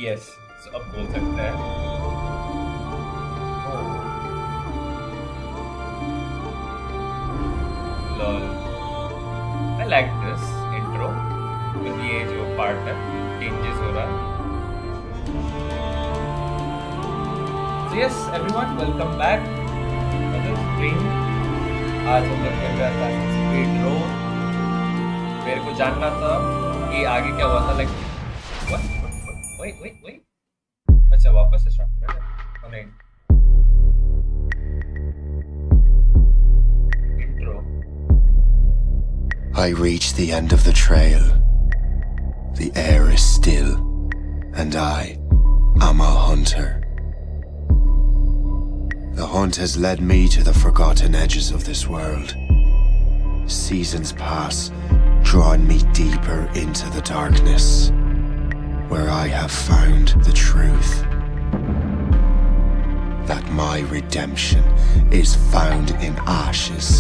Yes, अब बोल सकते हैं। Lol, I like this intro. ये जो पार्ट है चेंजेस हो रहा है। So yes, everyone, welcome back to the stream. आज हम लोग खेल रहे थे स्पीड रो। मेरे को जानना था कि आगे क्या हुआ था। Like wait. अच्छा, वापस से स्टार्ट करना है। नहीं, intro. I reach the end of the trail. The air is still, and I am a hunter. The hunt has led me to the forgotten edges of this world. Seasons pass, drawing me deeper into the darkness, where I have found the truth. That my redemption is found in ashes.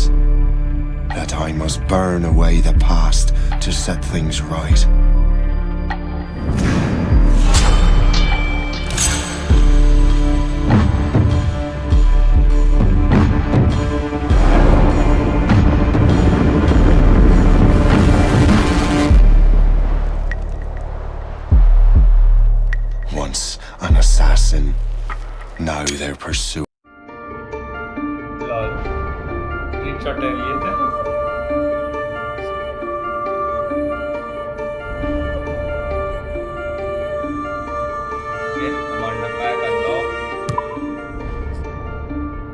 That I must burn away the past to set things right. Once an assassin, now they're pursuing. Lol, screenshot है ये था। Commander pack unlock.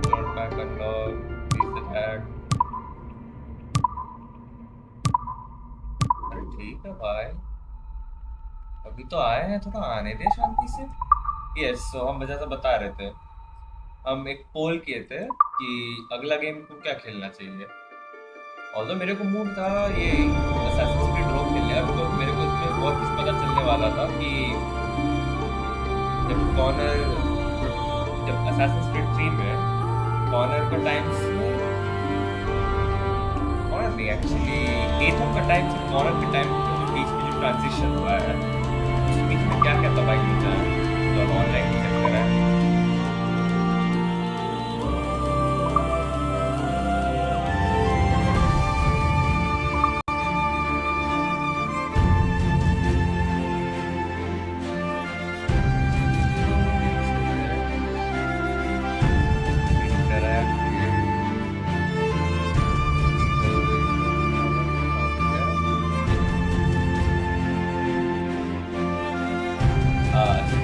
Commander pack unlock. Please attack. अरे ठीक है भाई, अभी तो आए हैं, थोड़ा आने दे शांति से। यस, सो हम जैसा बता रहे थे, हम एक पोल किए थे कि अगला गेम को क्या खेलना चाहिए। ऑल्दो मेरे को मूड था ये असैसिन्स क्रीड रो खेलने का, तो मेरे को इसमें बहुत कुछ पता चलने वाला था कि जब असैसिन्स क्रीड 3 में कॉर्नर का टाइम से कॉर्नर नहीं, एक्चुअली एथम का टाइम से कॉर्नर के टाइम के बीच में जो ट्रांजिशन हुआ है, उस बीच में क्या क्या तबाही होता है जो हम ऑनलाइन चेक कर रहे हैं।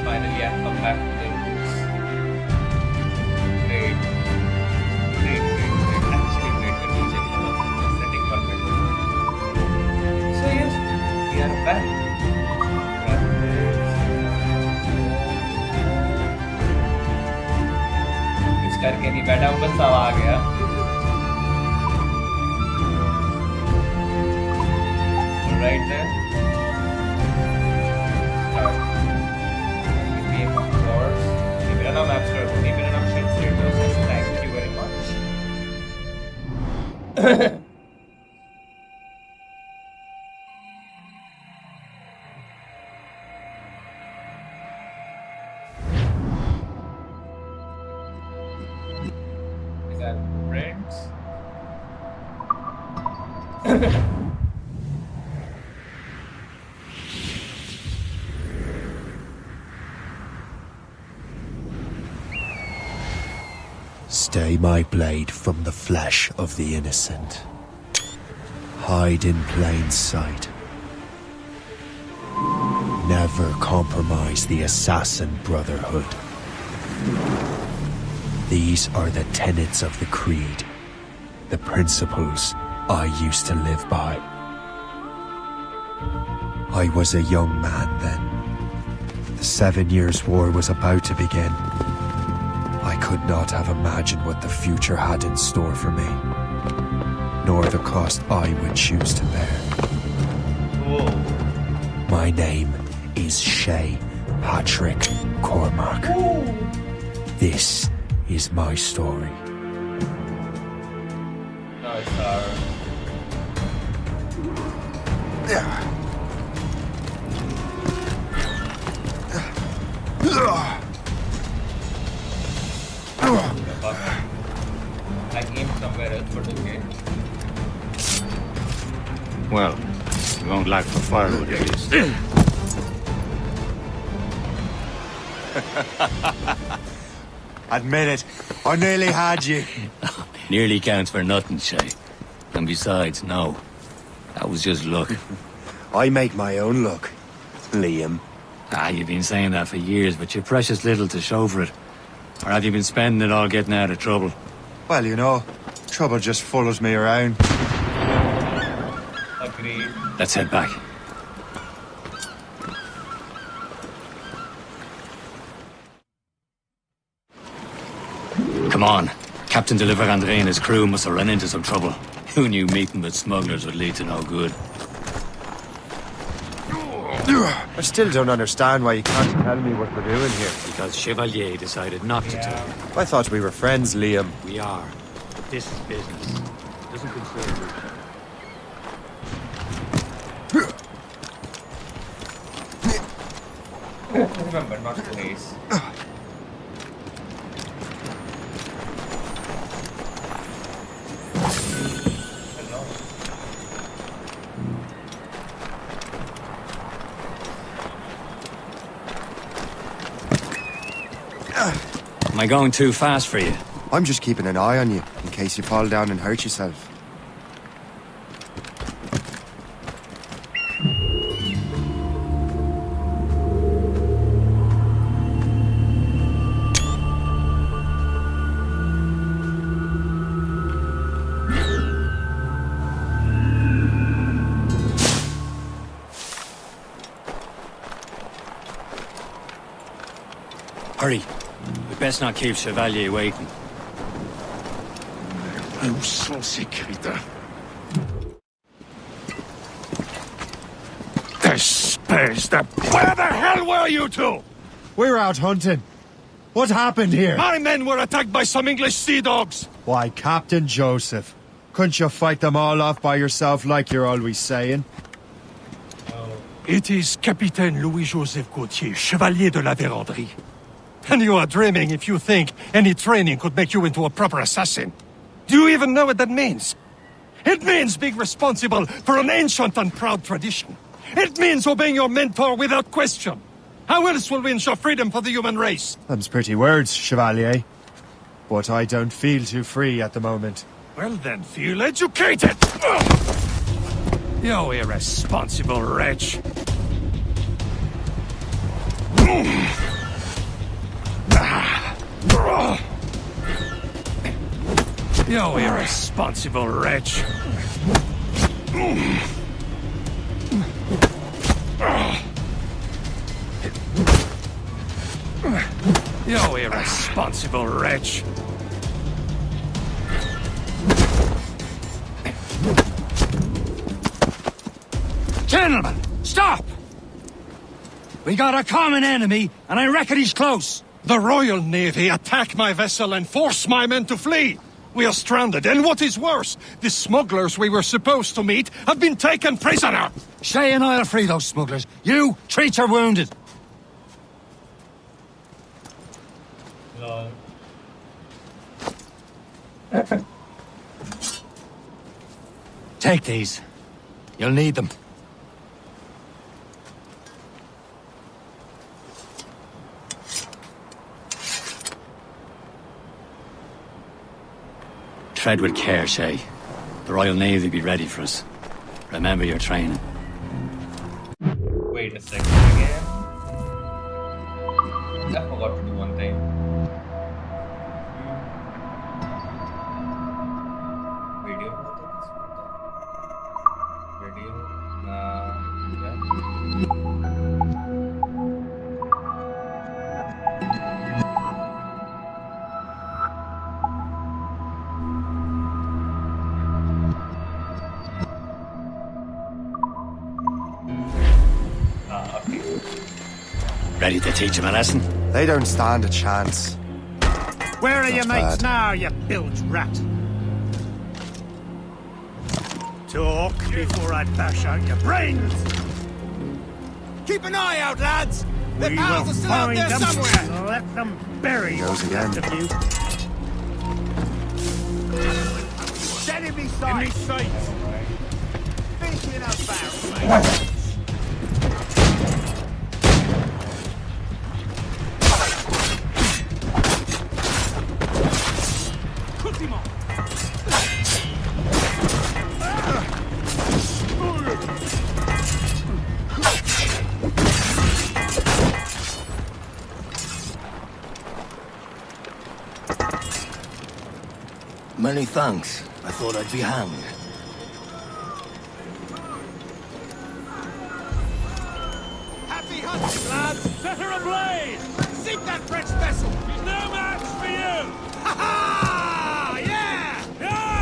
Finally, I've come back to the roots. Great. Actually, great. Let me check the setting perfect. So yes, we are back. कुछ करके नहीं बैठा हूँ, बस सब आ गया। Right there. मेरा नाम एब्स्ट्रैक्ट नहीं, मेरा नाम शेड्स है। Thank you very much. Is that friends? Stay my blade from the flesh of the innocent. Hide in plain sight. Never compromise the assassin brotherhood. These are the tenets of the creed, the principles I used to live by. I was a young man then. The 7 Years' War was about to begin. I could not have imagined what the future had in store for me, nor the cost I would choose to bear. Whoa. My name is Shay Patrick Cormac. Ooh. This is my story. No, it's our... I aimed somewhere else, but okay. Well, you won't lack for firewood at least. Admit it, I nearly had you. Nearly counts for nothing, Shay. And besides, no. That was just luck. I make my own luck, Liam. You've been saying that for years, but you're precious little to show for it. Or have you been spending it all getting out of trouble? Well, you know, trouble just follows me around. Agreed. Let's head back. Come on. Captain de Andre and his crew must have run into some trouble. Who knew meeting with smugglers would lead to no good? I still don't understand why you can't tell me what we're doing here. Because Chevalier decided not to tell. I thought we were friends, Liam. We are. But this is business. It doesn't concern you. Remember, not to race. Hello. Am I going too fast for you? I'm just keeping an eye on you, in case you fall down and hurt yourself. Hurry. We best not keep Chevalier waiting. Où sont ces critères? Espèce de... Where the hell were you two? We're out hunting. What happened here? My men were attacked by some English sea dogs. Why, Captain Joseph. Couldn't you fight them all off by yourself like you're always saying? It is Capitaine Louis-Joseph Gauthier, Chevalier de la Vérendrye. And you are dreaming if you think any training could make you into a proper assassin. Do you even know what that means? It means being responsible for an ancient and proud tradition. It means obeying your mentor without question. How else will we ensure freedom for the human race? Them's pretty words, Chevalier. But I don't feel too free at the moment. Well then, feel educated! Ugh. You irresponsible wretch. You irresponsible wretch. You irresponsible wretch. Gentlemen, stop! We got a common enemy, and I reckon he's close. The Royal Navy attack my vessel and force my men to flee. We are stranded, and what is worse, the smugglers we were supposed to meet have been taken prisoner. Shay and I'll free those smugglers. You treat your wounded. Lol. Take these. You'll need them. Tread with care, Shay. The Royal Navy be ready for us. Remember your training. Wait a second again. I forgot to do one thing. Video. Video. Ready to teach him a lesson? They don't stand a chance. Where are your mates bad. now, you bilge rat? Talk before I bash out your brains. Keep an eye out, lads! We will find them and let them bury you. Goes again. Enemy sight. Finishing up barrel, mate. Many thanks. I thought I'd be hanged. Happy hunting, lads! Set her ablaze! Sink that French vessel! She's no match for you! Ha ha! Yeah! Yeah!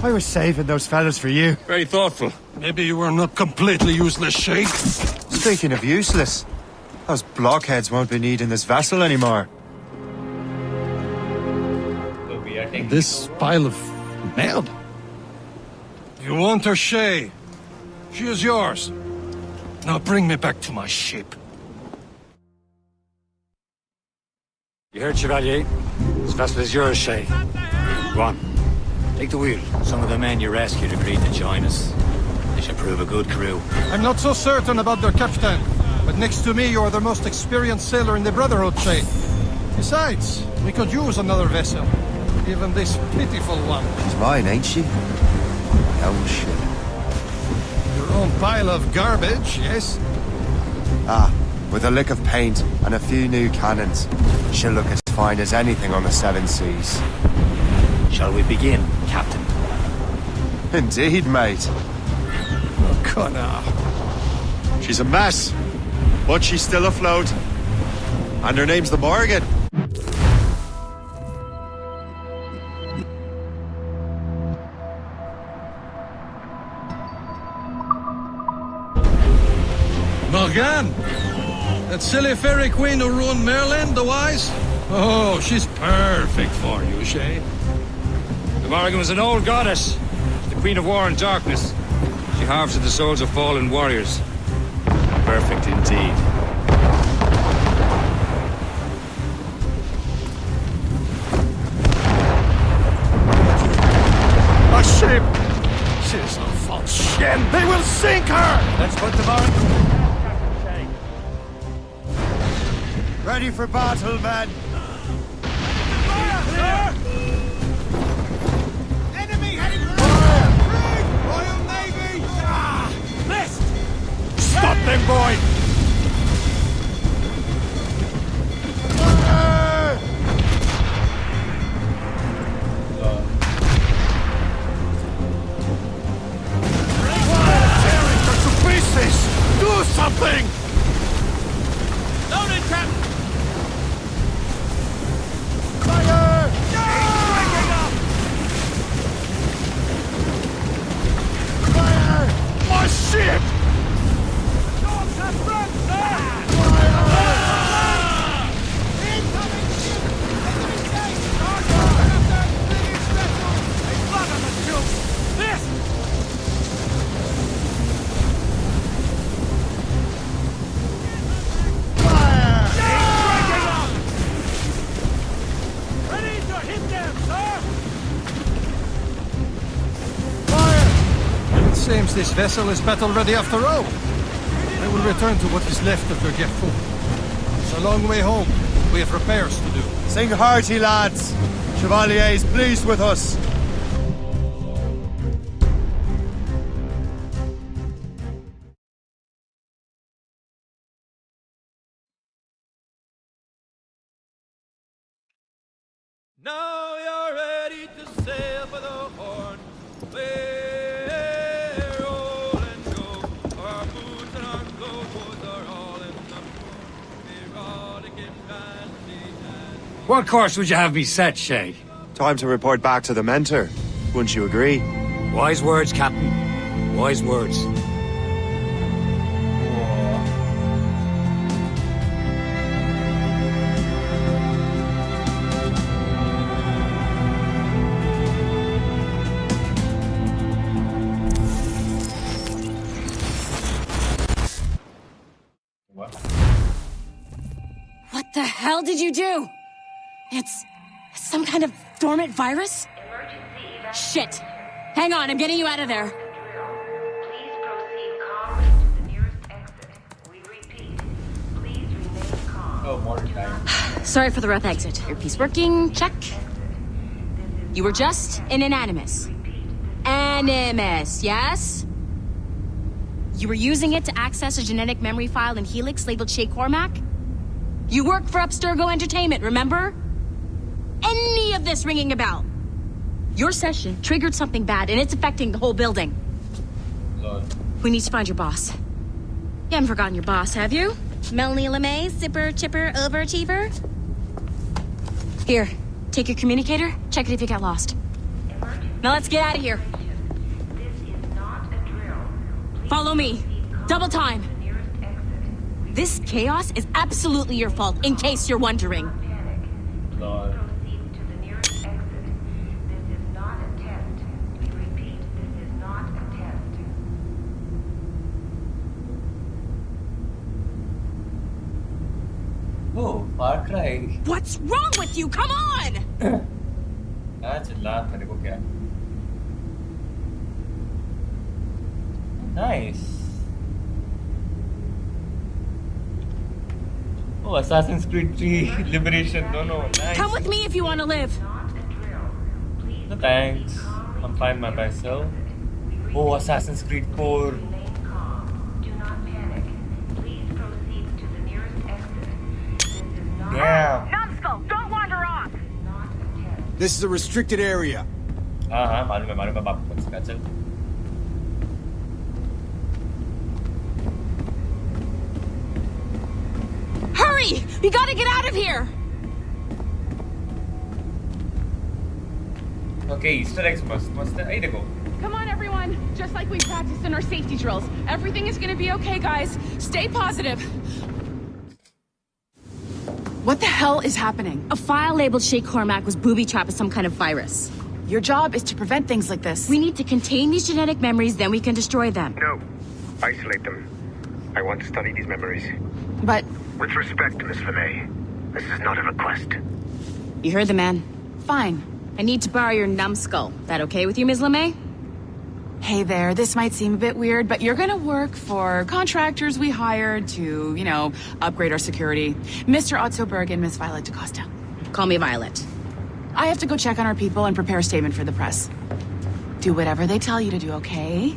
I was saving those fellas for you. Very thoughtful. Maybe you were not completely useless, Shay. Speaking of useless, those blockheads won't be needing this vessel anymore. So we are taking This pile of mail. You want her, Shay? She is yours. Now bring me back to my ship. You heard, Chevalier? This vessel is yours, Shay. Go on. Take the wheel. Some of the men you rescued agreed to join us. They should prove a good crew. I'm not so certain about their captain, but next to me you are the most experienced sailor in the Brotherhood, Shay. Besides, we could use another vessel. Even this pitiful one. She's mine, ain't she? My own ship. Your own pile of garbage, yes? Ah, with a lick of paint and a few new cannons, she'll look as fine as anything on the seven seas. Shall we begin, Captain? Indeed, mate. Oh, Connor. She's a mess, but she's still afloat. And her name's the Morgan. Morgan! That silly fairy queen who ruined Merlin, the wise? Oh, she's perfect for you, Shay. The Morrigan was an old goddess. The Queen of War and Darkness. She harvested the souls of fallen warriors. Perfect indeed. A ship! She's a false shen! They will sink her! Let's put the Morrigan... Ready for battle, men! Enemy heading for us! Royal Navy! Missed! Stop them, boy! Tearing her to pieces! Do something! Loaded, Captain! Fire! Fire! My ship! Dogs have front, sir! Incoming ship! Enemy tank! Captain! British vessel! A flood of the troops! This! this vessel is battle-ready after all. I will return to what is left of your Gerfu. It's a long way home. We have repairs to do. Sing hearty, lads. Chevalier is pleased with us. Now you're ready to sail for the Horn. We're roll and go. Our boots and our clothes are all in the erotic and fancy and What course would you have me set, Shay? Time to report back to the mentor. Wouldn't you agree? Wise words, Captain. Wise words. What? What the hell did you do? It's some kind of dormant virus? Shit. Hang on, I'm getting you out of there. Please proceed calmly to the nearest exit. We repeat, please remain calm. Oh, more time. Sorry for the rough exit. Earpiece working, check. You were just in an animus. Animus, yes? You were using it to access a genetic memory file in Helix labeled Shay Cormac? You worked for Abstergo Entertainment, remember? Any of this ringing a bell? Your session triggered something bad, and it's affecting the whole building. Lord. We need to find your boss. You haven't forgotten your boss, have you? Melanie LeMay, zipper, chipper, overachiever? Here, take your communicator, check it if you get lost. Now let's get out of here. This is not a drill. Please Follow me. Double time. the nearest exit. This chaos is absolutely your fault, in case you're wondering. Panic. Lord. Proceed to the nearest exit. This is not a test. We repeat, this is not a test. Oh, Far Cry. What's wrong with you? Come on! हाँ चिल्ला तेरे को क्या? Nice. Oh, Assassin's Creed 3 Liberation. No, nice. Come with me if you want to live. Not a drill. Please No thanks. I'm fine by myself. Oh, Assassin's Creed 4. remain calm. Do not panic. Please proceed to the nearest exit. This is not Yeah. Numbskull, don't wander off! not a test. This is a restricted area. हाँ मालूम है बाप को इसका चल. Hurry! We gotta get out of here! Okay, Easter eggs मस्त है. ये देखो. Come on, everyone. Just like we practiced in our safety drills. Everything is gonna be okay, guys. Stay positive. What the hell is happening? A file labeled Shay Cormac was booby-trapped with some kind of virus. Your job is to prevent things like this. We need to contain these genetic memories, then we can destroy them. No. Isolate them. I want to study these memories. But With respect, Miss LeMay, this is not a request. You heard the man. fine. I need to borrow your numbskull. That okay with you, Ms. LeMay? Hey there, this might seem a bit weird, but you're gonna work for contractors we hired to, upgrade our security. Mr. Otto Berg and Miss Violet DaCosta. Call me Violet. I have to go check on our people and prepare a statement for the press. Do whatever they tell you to do, okay?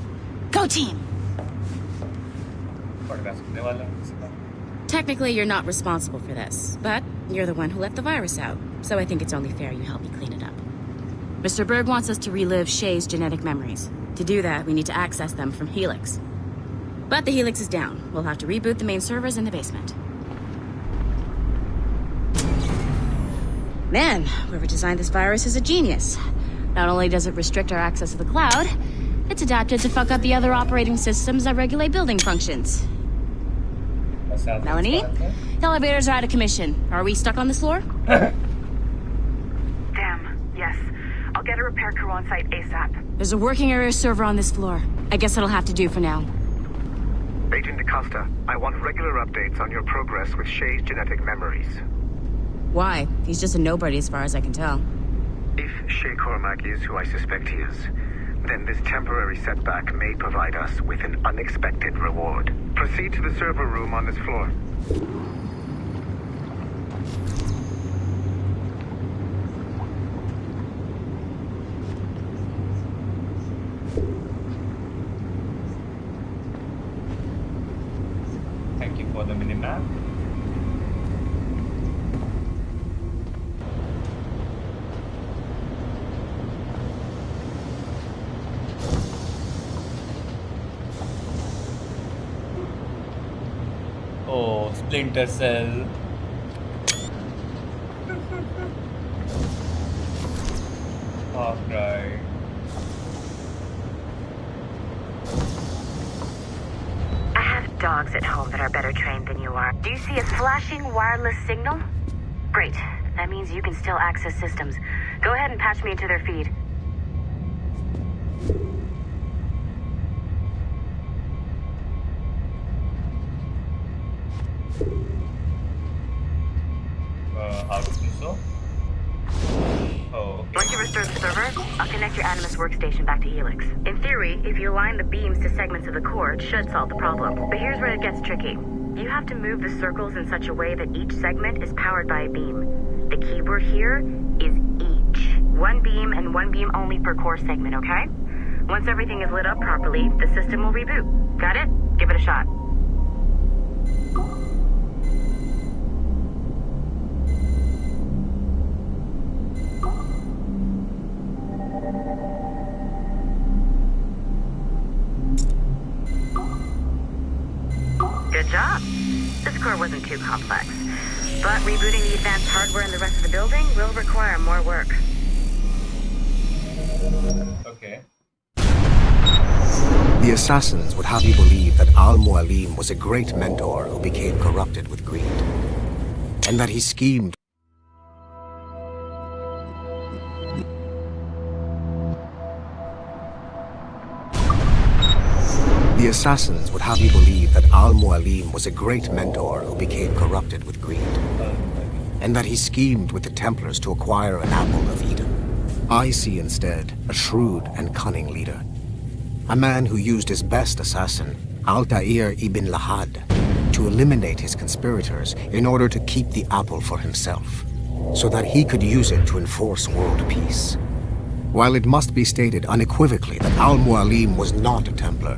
Go team! Podcast सुनने वाला है किसी का. Technically, you're not responsible for this, but you're the one who let the virus out, so I think it's only fair you help me clean it up. Mr. Berg wants us to relive Shay's genetic memories. To do that, we need to access them from Helix. But the Helix is down. We'll have to reboot the main servers in the basement. Man, whoever designed this virus is a genius. Not only does it restrict our access to the cloud, it's adapted to fuck up the other operating systems that regulate building functions. Assassin's Melanie? Creed है. The elevators are out of commission. Are we stuck on this floor? Damn, yes. I'll get a repair crew on site ASAP. There's a working area server on this floor. I guess that'll have to do for now. Agent DaCosta, I want regular updates on your progress with Shay's genetic memories. Why? He's just a nobody as far as I can tell. If Shay Cormac is who I suspect he is, then this temporary setback may provide us with an unexpected reward. Proceed to the server room on this floor. Thank you for the minimap. Oh, Splinter Cell. Alright. I have dogs at home that are better trained than you are. Do you see a flashing wireless signal? Great. That means you can still access systems. Go ahead and patch me into their feed. How to do so? Oh, okay. Once you restore the server, I'll connect your Animus workstation back to Helix. In theory, if you align the beams to segments of the core, it should solve the problem. But here's where it gets tricky. You have to move the circles in such a way that each segment is powered by a beam. The keyword here is each. One beam and one beam only per core segment, okay? Once everything is lit up properly, the system will reboot. Got it? Give it a shot. Good job. This core wasn't too complex. But rebooting the advanced hardware in the rest of the building will require more work. Okay. The assassins would have you believe that Al-Mualim was a great mentor who became corrupted with greed, and that he schemed. The assassins would have you believe that Al-Mualim was a great mentor who became corrupted with greed, and that he schemed with the Templars to acquire an apple of Eden. I see instead a shrewd and cunning leader, a man who used his best assassin, Altair ibn Lahad, to eliminate his conspirators in order to keep the apple for himself, so that he could use it to enforce world peace. While it must be stated unequivocally that Al-Mualim was not a Templar,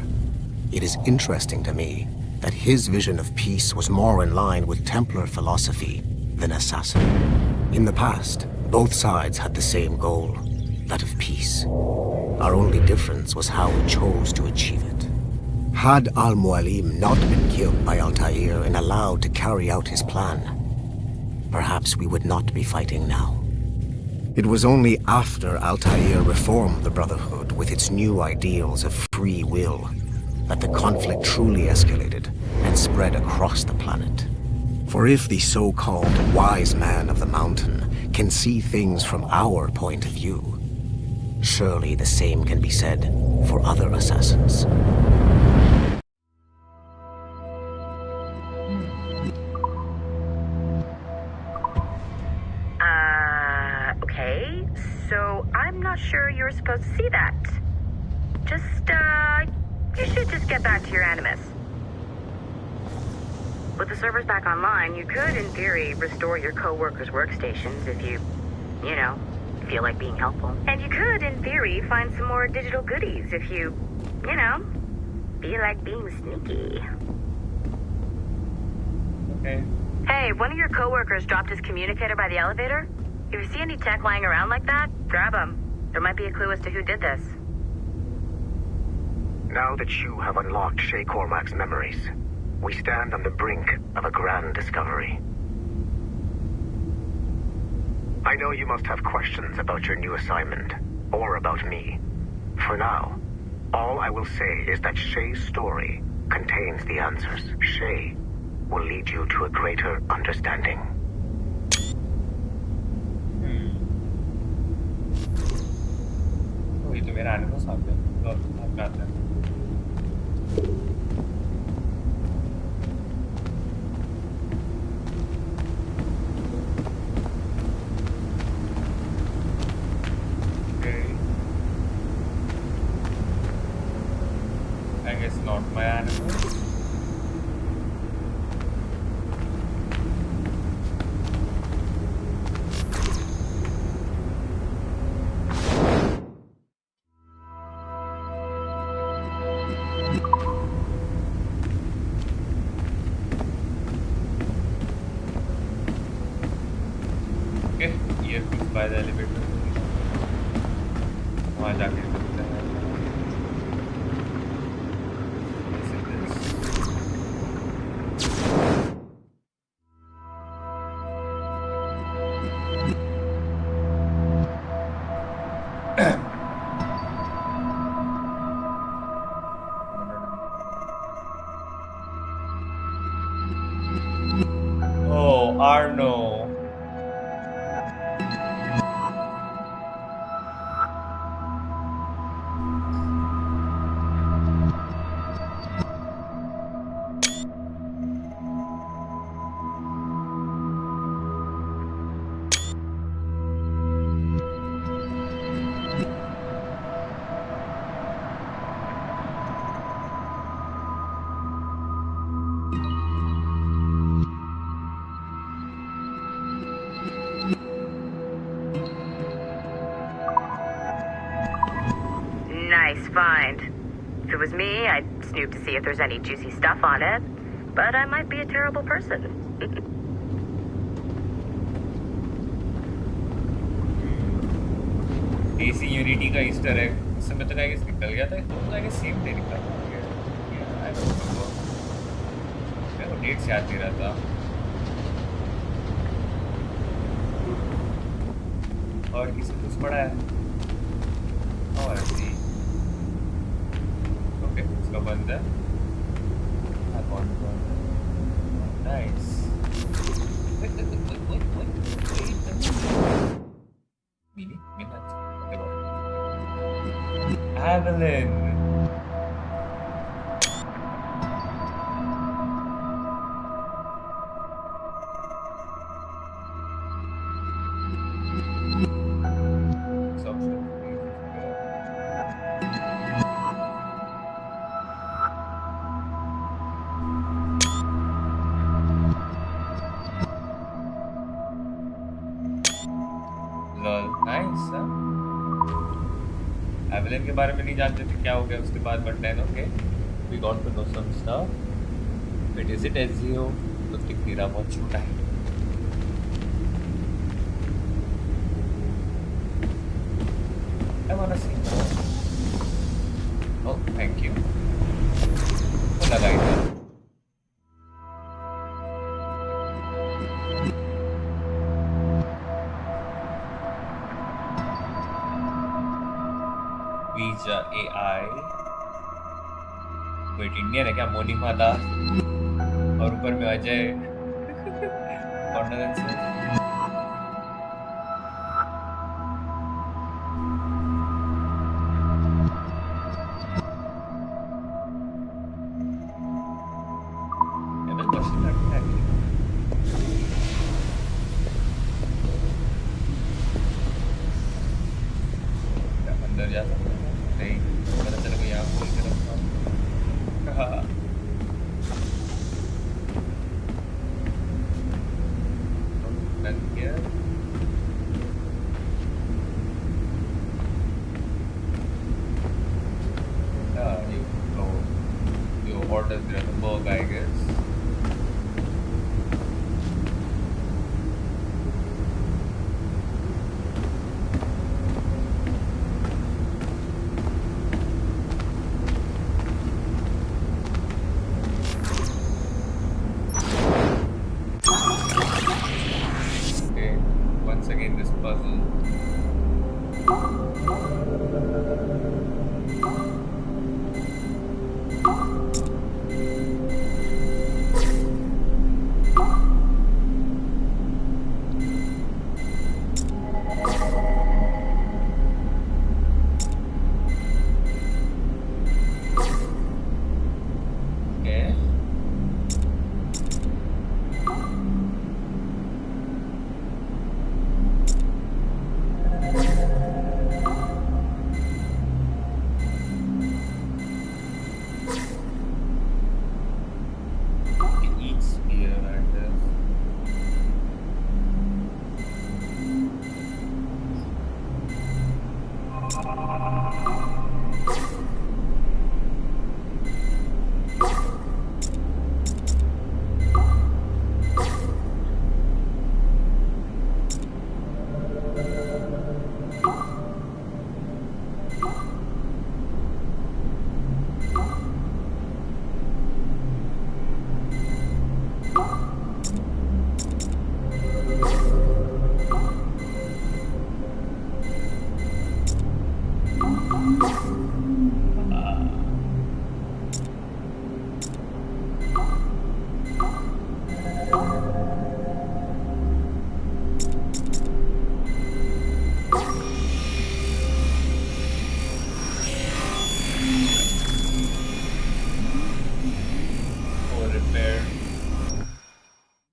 it is interesting to me that his vision of peace was more in line with Templar philosophy than assassin. In the past, both sides had the same goal, that of peace. Our only difference was how we chose to achieve it. Had Al-Mualim not been killed by Altair and allowed to carry out his plan, perhaps we would not be fighting now. It was only after Altair reformed the Brotherhood with its new ideals of free will that the conflict truly escalated and spread across the planet. For if the so-called wise man of the mountain can see things from our point of view, surely the same can be said for other assassins. Okay, so I'm not sure you're supposed to see that. You should just get back to your Animus. With the servers back online, you could, in theory, restore your co-workers' workstations if you feel like being helpful. And you could, in theory, find some more digital goodies if you feel like being sneaky. Okay. Hey, one of your co-workers dropped his communicator by the elevator. If you see any tech lying around like that, grab them. There might be a clue as to who did this. Now that you have unlocked Shay Cormac's memories, we stand on the brink of a grand discovery. I know you must have questions about your new assignment, or about me. For now, all I will say is that Shay's story contains the answers. Shay will lead you to a greater understanding. Oh, ये तो मेरा एनिमस आ गया। तो आता है। not my animals. Okay, here by the elevator. वहाँ जाके करते हैं. Oh, Arno. Nice find. If it was me, I'd snoop to see if there's any juicy stuff on it. But I might be a terrible person. AC Unity का Easter egg इस समय तक आगे निकल गया था. तो आगे सेम डे निकल गया. I don't know. मेरे को डेट से याद नहीं रहा था. और किसी कुछ पड़ा है? और ऐसी. ओके, इसका बंद है. Nice. Wait. Minute. Evelyn. Evelyn के बारे में नहीं जानते थे क्या हो गया उसके बाद, but then okay we got to know some stuff. But is it SGO? तो दिख नहीं रहा, बहुत छोटा है. I want to see more. Oh thank you. वो लगा इधर. AI. वेट, इंडियन है क्या? मोनिमा दास और ऊपर में अजय. अंदर जा सकते हैं? नहीं, पता चला कोई यहाँ खोल के रखा. You ordered the bug, I guess.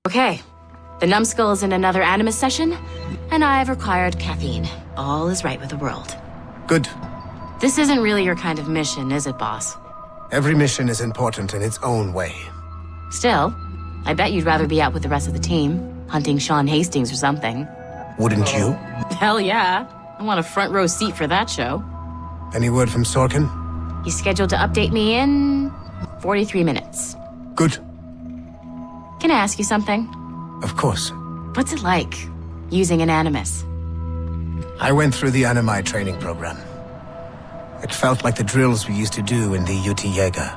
Okay. The numbskull is in another Animus session, and I've required caffeine. All is right with the world. Good. This isn't really your kind of mission, is it, boss? Every mission is important in its own way. Still, I bet you'd rather be out with the rest of the team, hunting Sean Hastings or something. Wouldn't you? Hell yeah. I want a front row seat for that show. Any word from Sorkin? He's scheduled to update me in 43 minutes. Good. Can I ask you something? Of course. What's it like, using an Animus? I went through the Animi training program. It felt like the drills we used to do in the UT Jaeger.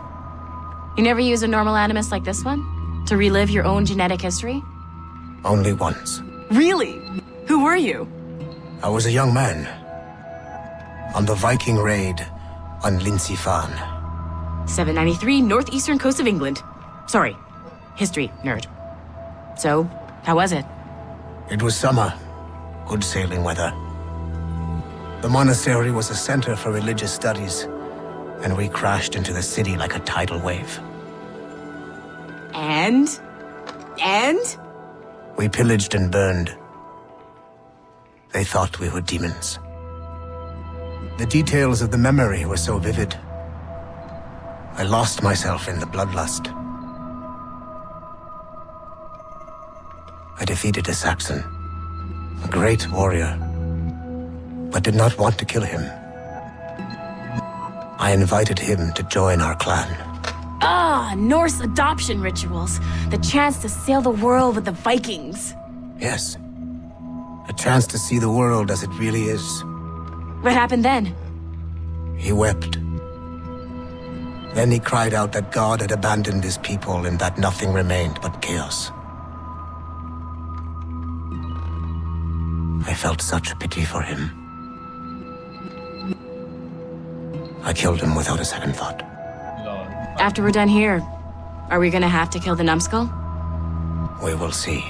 You never use a normal Animus like this one? To relive your own genetic history? Only once. Really? Who were you? I was a young man. On the Viking raid on Lindsey Fan. 793, northeastern coast of England. Sorry, history nerd. So, how was it? It was summer. Good sailing weather. The monastery was a center for religious studies, and we crashed into the city like a tidal wave. And? We pillaged and burned. They thought we were demons. The details of the memory were so vivid. I lost myself in the bloodlust. I defeated a Saxon, a great warrior, but did not want to kill him. I invited him to join our clan. Ah, Norse adoption rituals. The chance to sail the world with the Vikings. Yes. A chance to see the world as it really is. What happened then? He wept. Then he cried out that God had abandoned his people and that nothing remained but chaos. I felt such pity for him. I killed him without a second thought. Lol. After we're done here, are we gonna have to kill the numbskull? We will see.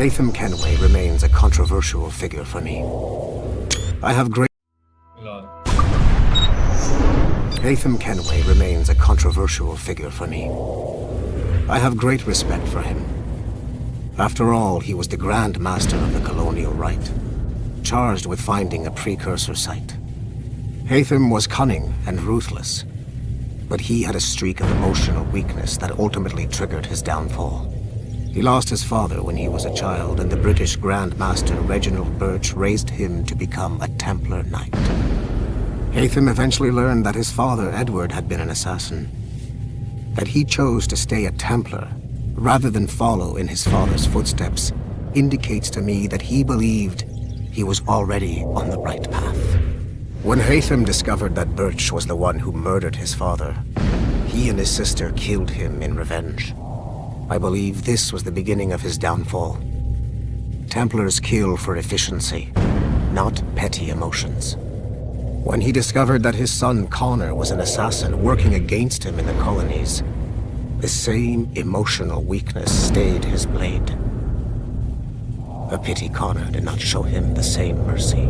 Haytham Kenway remains a controversial figure for me. I have great... Lol. Haytham Kenway remains a controversial figure for me. I have great respect for him. After all, he was the Grand Master of the Colonial Rite, charged with finding a precursor site. Haytham was cunning and ruthless, but he had a streak of emotional weakness that ultimately triggered his downfall. He lost his father when he was a child, and the British Grand Master Reginald Birch raised him to become a Templar Knight. Haytham eventually learned that his father, Edward, had been an assassin. That he chose to stay a Templar, rather than follow in his father's footsteps, indicates to me that he believed he was already on the right path. When Haytham discovered that Birch was the one who murdered his father, he and his sister killed him in revenge. I believe this was the beginning of his downfall. Templars kill for efficiency, not petty emotions. When he discovered that his son Connor was an assassin working against him in the colonies, the same emotional weakness stayed his blade. A pity Connor did not show him the same mercy.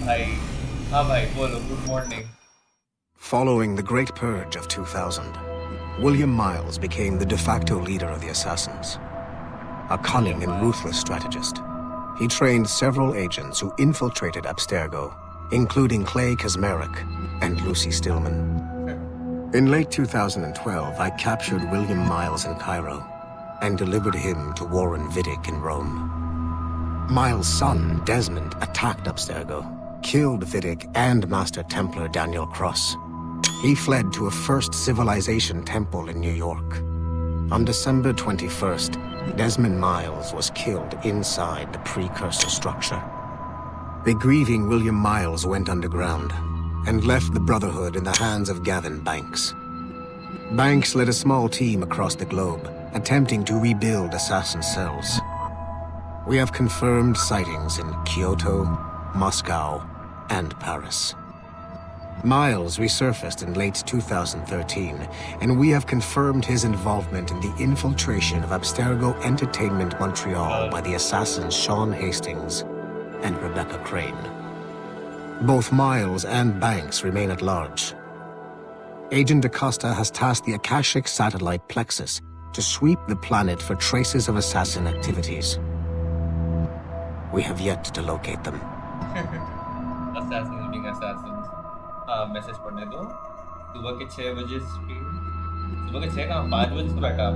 भाई हाँ भाई बोलो good morning. Following the Great Purge of 2000, William Miles became the de facto leader of the Assassins. A cunning and ruthless strategist, he trained several agents who infiltrated Abstergo, including Clay Kazmarek and Lucy Stillman. In late 2012, I captured William Miles in Cairo and delivered him to Warren Vidic in Rome. Miles' son, Desmond, attacked Abstergo, killed Vidic and Master Templar Daniel Cross. He fled to a First Civilization temple in New York. On December 21st, Desmond Miles was killed inside the precursor structure. The grieving William Miles went underground and left the Brotherhood in the hands of Gavin Banks. Banks led a small team across the globe, attempting to rebuild assassin cells. We have confirmed sightings in Kyoto, Moscow, and Paris. Miles resurfaced in late 2013, and we have confirmed his involvement in the infiltration of Abstergo Entertainment Montreal by the assassins Sean Hastings and Rebecca Crane. Both Miles and Banks remain at large. Agent DaCosta has tasked the Akashic satellite Plexus to sweep the planet for traces of assassin activities. We have yet to locate them. Assassins being assassins. Message पढ़ने दो. सुबह के 6 बजे speed. सुबह के 6 कहाँ 5 बजे सुबह का.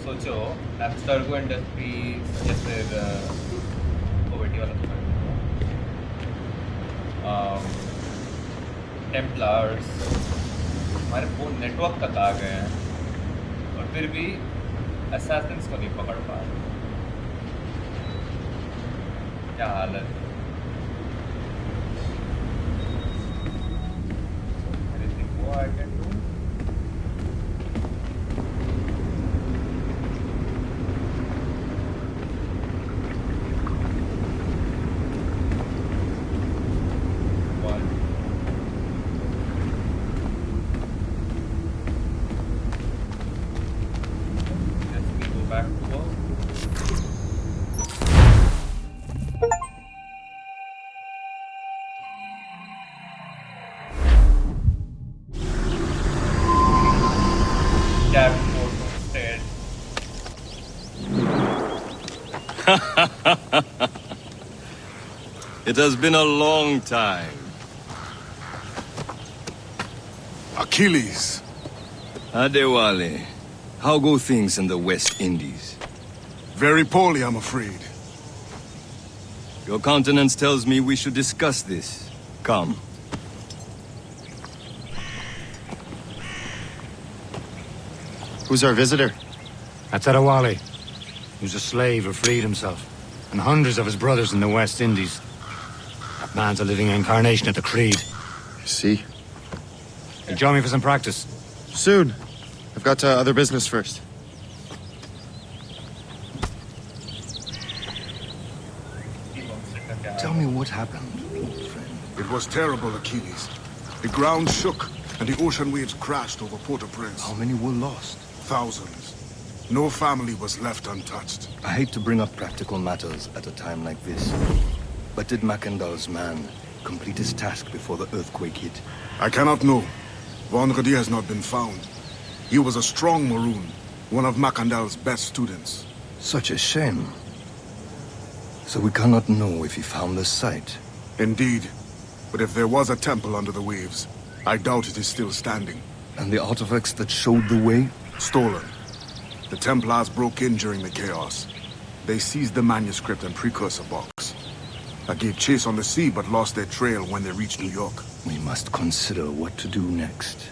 सोचो एब्स्टर्गो इंडस्ट्रीज या फिर पोवर्टी वाला टेम्पलर्स हमारे फोन नेटवर्क तक आ गए हैं और फिर भी असैसिन्स को नहीं पकड़ पा रहे. क्या हालत है. Anything more I can do? It has been a long time. Achilles. Adewale, how go things in the West Indies? Very poorly, I'm afraid. Your countenance tells me we should discuss this. Come. Who's our visitor? That's Adewale. He was a slave who freed himself, and hundreds of his brothers in the West Indies. That man's a living incarnation of the Creed. See? Hey, join me for some practice. Soon. I've got other business first. Tell me what happened, old friend. It was terrible, Achilles. The ground shook, and the ocean waves crashed over Port-au-Prince. How many were lost? Thousands. No family was left untouched. I hate to bring up practical matters at a time like this. But did Mackandal's man complete his task before the earthquake hit? I cannot know. Vendredi has not been found. He was a strong Maroon, one of Mackandal's best students. Such a shame. So we cannot know if he found the site. Indeed. But if there was a temple under the waves, I doubt it is still standing. And the artifacts that showed the way? Stolen. The Templars broke in during the chaos. They seized the manuscript and precursor box. I gave chase on the sea but lost their trail when they reached New York. We must consider what to do next.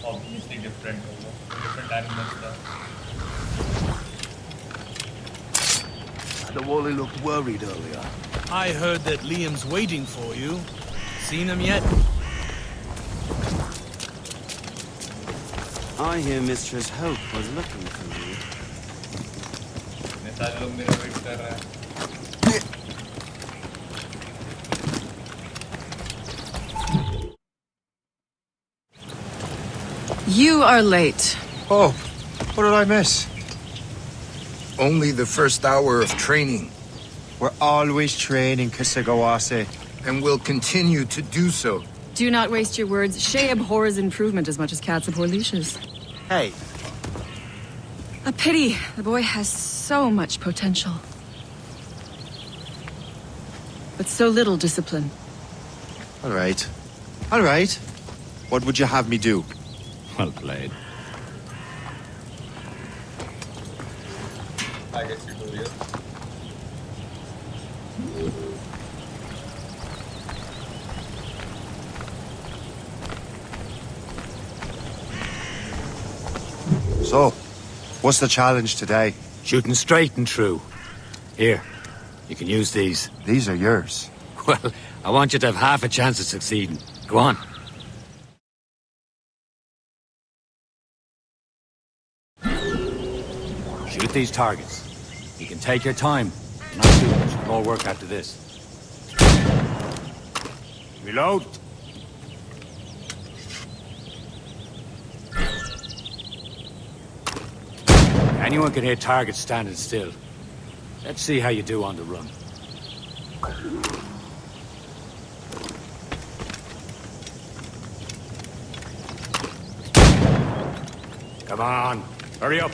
Obviously different animals there. The Wally looked worried earlier. I heard that Liam's waiting for you. Seen him yet? I hear Mistress Hope was looking for you. इतने सारे लोग मेरा wait कर रहे हैं. You are late. Oh, what did I miss? Only the first hour of training, We're always training, Kisagawase. and will continue to do so. Do not waste your words. Shay abhors improvement as much as cats abhor leashes. Hey, A pity. The boy has so much potential. But so little discipline. all right. All right. What would you have me do? Well played. I guess you do it. So, what's the challenge today? Shooting straight and true. Here, you can use these. These are yours. Well, I want you to have half a chance of succeeding. Go on. Shoot these targets. You can take your time. Not too much more work after this. Reload. Anyone can hit targets standing still. Let's see how you do on the run. Come on, hurry up.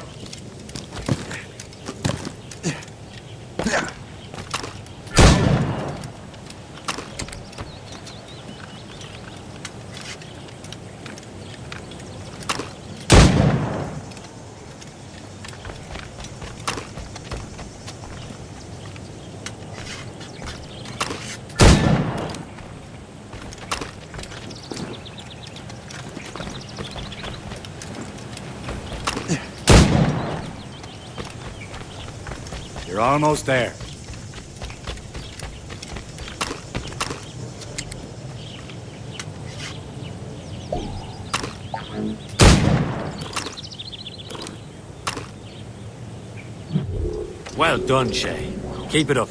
You're almost there. Well done, Shay. Keep it up.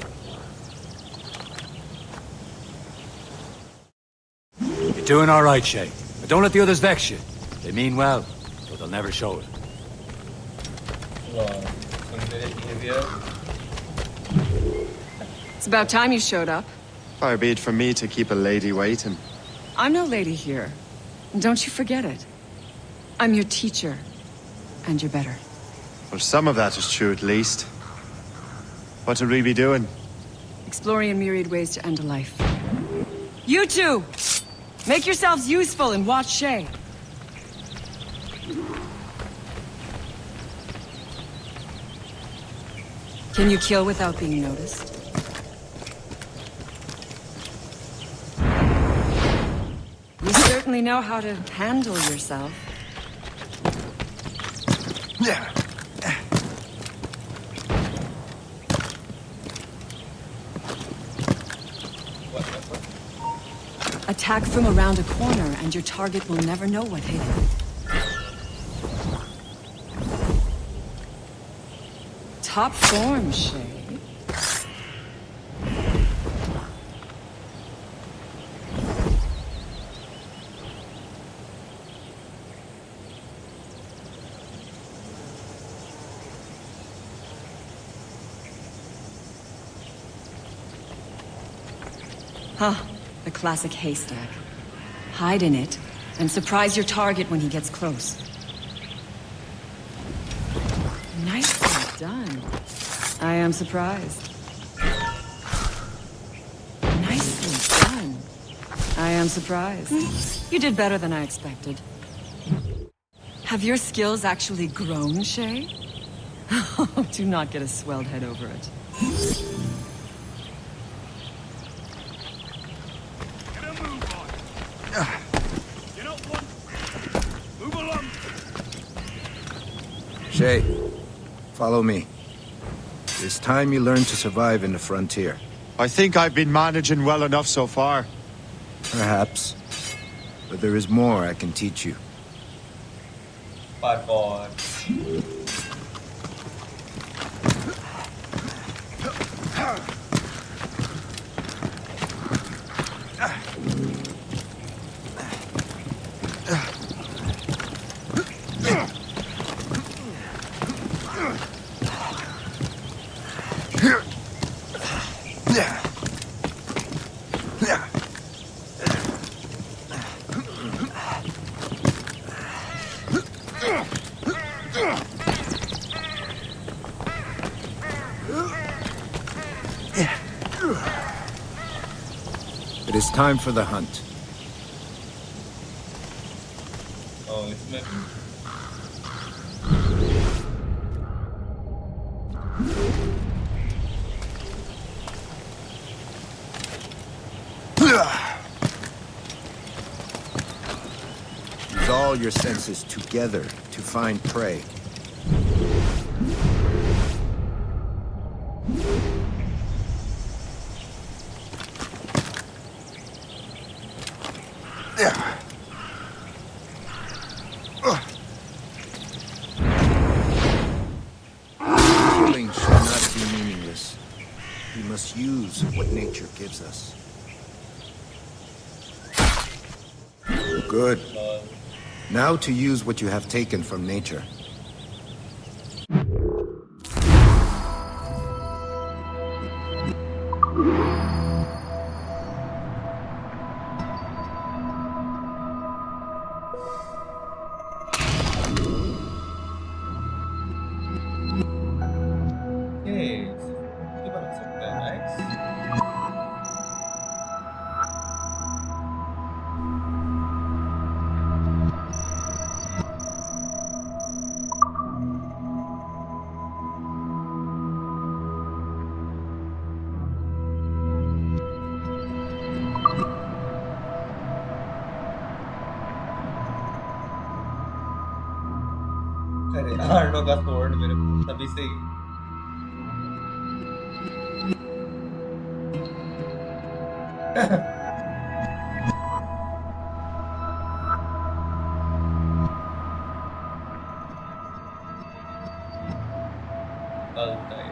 You're doing all right, Shay. But don't let the others vex you. They mean well, but they'll never show it. It's about time you showed up. Far be it from me to keep a lady waiting. I'm no lady here. And don't you forget it. I'm your teacher. And you're better. Well, some of that is true at least. What would we be doing? Exploring a myriad ways to end a life. You two! Make yourselves useful and watch Shay. Can you kill without being noticed? You certainly know how to handle yourself. Attack from around a corner and your target will never know what hit him. Top form, Shay. Huh, the classic haystack. Hide in it, and surprise your target when he gets close. Nicely done. I am surprised. Nicely done. I am surprised. You did better than I expected. Have your skills actually grown, Shay? Do not get a swelled head over it. Shay, follow me. It's time you learn to survive in the frontier. I think I've been managing well enough so far. Perhaps. But there is more I can teach you. Parkour. It is time for the hunt. Oh, इसमें Use all your senses together to find prey. Killing should not be meaningless. We must use what nature gives us. Good. Now to use what you have taken from nature. ये बना सकते हैं, nice. अरे आर्नो का sword मेरे तभी से ही चलता है।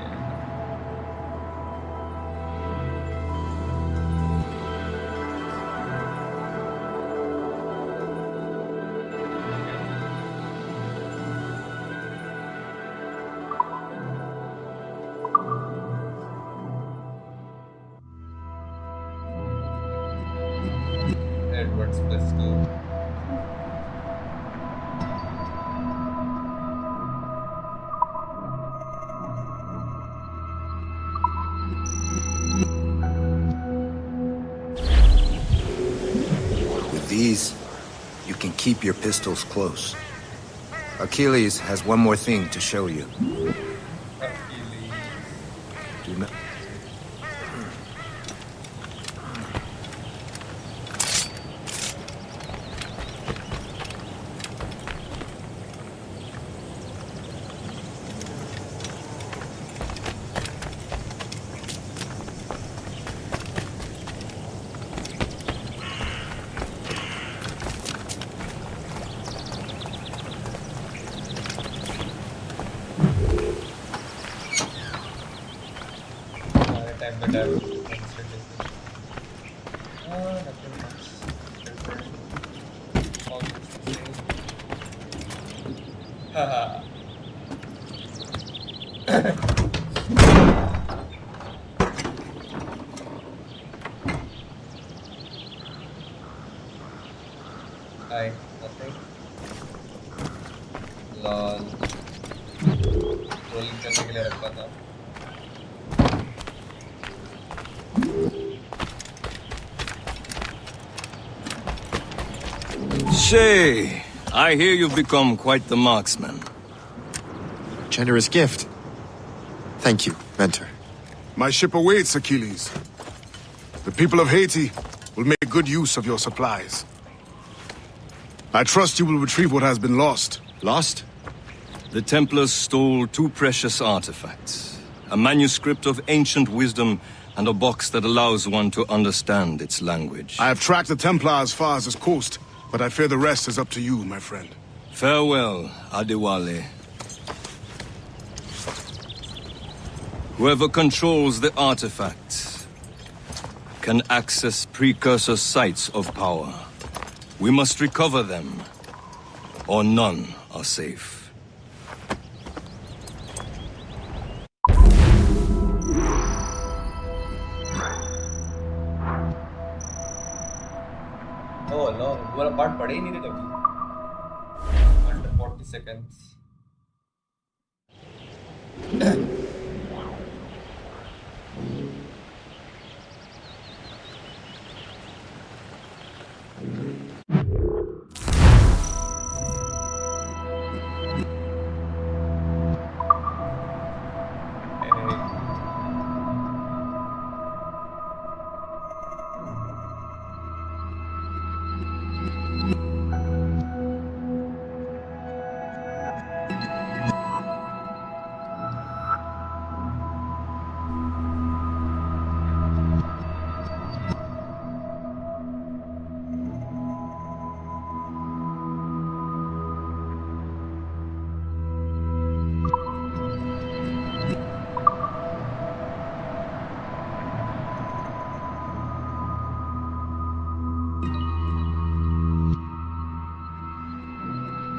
Edward's pistol. With these, you can keep your pistols close. Achilles has one more thing to show you. Achilles. Do not... Time to dive instantly. Nothing much. Almost the same. Haha. Hi, nothing. Lol. Rolling करने के लिए रखा था. Shay, I hear you've become quite the marksman. Generous gift. Thank you, Mentor. My ship awaits, Achilles. The people of Haiti will make good use of your supplies. I trust you will retrieve what has been lost. Lost? The Templars stole two precious artifacts. A manuscript of ancient wisdom and a box that allows one to understand its language. I have tracked the Templar as far as this coast, but I fear the rest is up to you, my friend. Farewell, Adewale. Whoever controls the artifacts can access precursor sites of power. We must recover them, or none are safe. Oh no, वाला part पढ़े ही नहीं थे कभी. Under 40 seconds.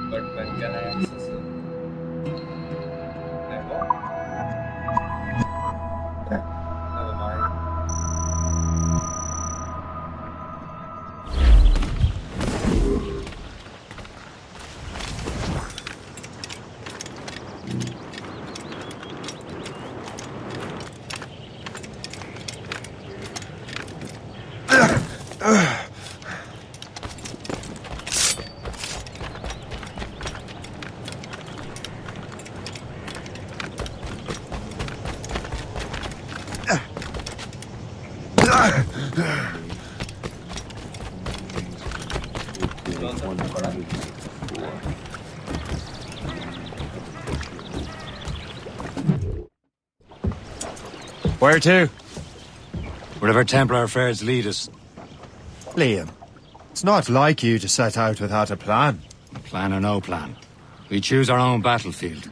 But when can I access it? Never. Never mind. Where to? Wherever Templar affairs lead us. Liam, it's not like you to set out without a plan. Plan or no plan. We choose our own battlefield.